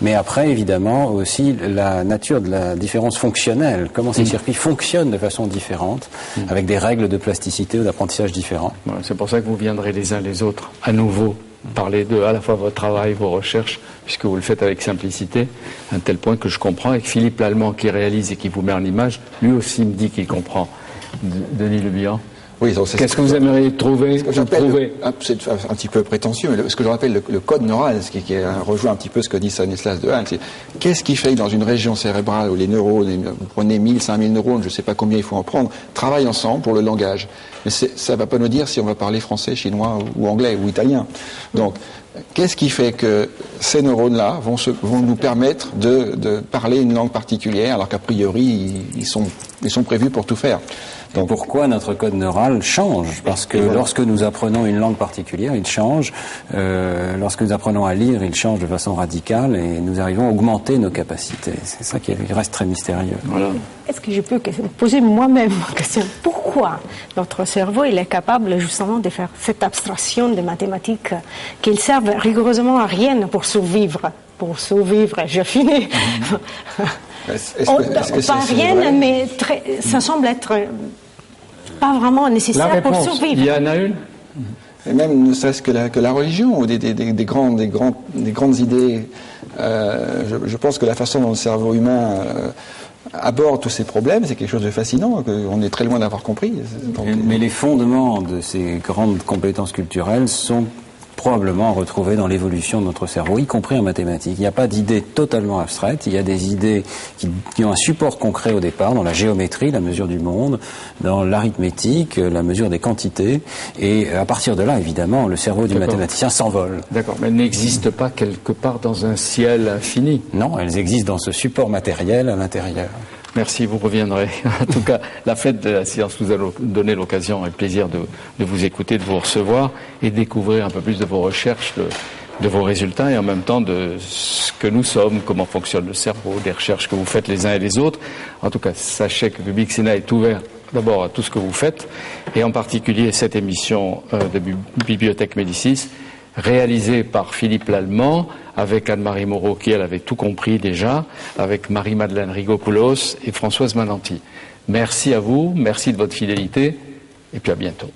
Mais après, évidemment, aussi la nature de la différence fonctionnelle. Comment ces circuits fonctionnent de façon différente, avec des règles de plasticité ou d'apprentissage différents. Voilà, c'est pour ça que vous viendrez les uns les autres, à nouveau, parler de à la fois votre travail, vos recherches, puisque vous le faites avec simplicité, à un tel point que je comprends, et que Philippe Lallemand, qui réalise et qui vous met en image, lui aussi me dit qu'il comprend. Denis Le Bihan. Oui, qu'est-ce que vous aimeriez trouver? C'est un petit peu prétentieux, mais ce que je rappelle le code neural, ce qui rejoint un petit peu ce que dit Stanislas Dehaene, c'est qu'est-ce qui fait que dans une région cérébrale où les neurones, vous prenez 1000, 5000 neurones, je ne sais pas combien il faut en prendre, travaillent ensemble pour le langage. Mais ça ne va pas nous dire si on va parler français, chinois ou anglais ou italien. Donc, qu'est-ce qui fait que ces neurones-là vont nous permettre de parler une langue particulière, alors qu'a priori, ils sont prévus pour tout faire? Donc pourquoi notre code neural change? Parce que lorsque nous apprenons une langue particulière, il change. Lorsque nous apprenons à lire, il change de façon radicale et nous arrivons à augmenter nos capacités. C'est ça qui reste très mystérieux. Voilà. Est-ce que je peux poser moi-même la question? Pourquoi notre cerveau il est capable justement de faire cette abstraction des mathématiques qui ne servent rigoureusement à rien pour survivre? Pour survivre, je finis. Pas rien, mais ça semble être pas vraiment nécessaire pour survivre. Il y en a une. Et même ne serait-ce que la religion ou des grandes idées. Je pense que la façon dont le cerveau humain aborde tous ces problèmes, c'est quelque chose de fascinant, qu'on est très loin d'avoir compris. Mais les fondements de ces grandes compétences culturelles sont probablement retrouvés dans l'évolution de notre cerveau, y compris en mathématiques. Il n'y a pas d'idées totalement abstraites, il y a des idées qui ont un support concret au départ, dans la géométrie, la mesure du monde, dans l'arithmétique, la mesure des quantités, et à partir de là, évidemment, le cerveau du mathématicien s'envole. D'accord, mais elles n'existent pas quelque part dans un ciel infini. Non, elles existent dans ce support matériel à l'intérieur. Merci, vous reviendrez. En tout cas, la fête de la science nous a donné l'occasion et le plaisir de vous écouter, de vous recevoir et découvrir un peu plus de vos recherches, de vos résultats et en même temps de ce que nous sommes, comment fonctionne le cerveau, des recherches que vous faites les uns et les autres. En tout cas, sachez que Public Sénat est ouvert d'abord à tout ce que vous faites et en particulier cette émission de Bibliothèque Médicis réalisée par Philippe Lallemand avec Anne-Marie Moreau qui elle avait tout compris déjà, avec Marie-Madeleine Rigopoulos et Françoise Mananti. Merci à vous, merci de votre fidélité et puis à bientôt.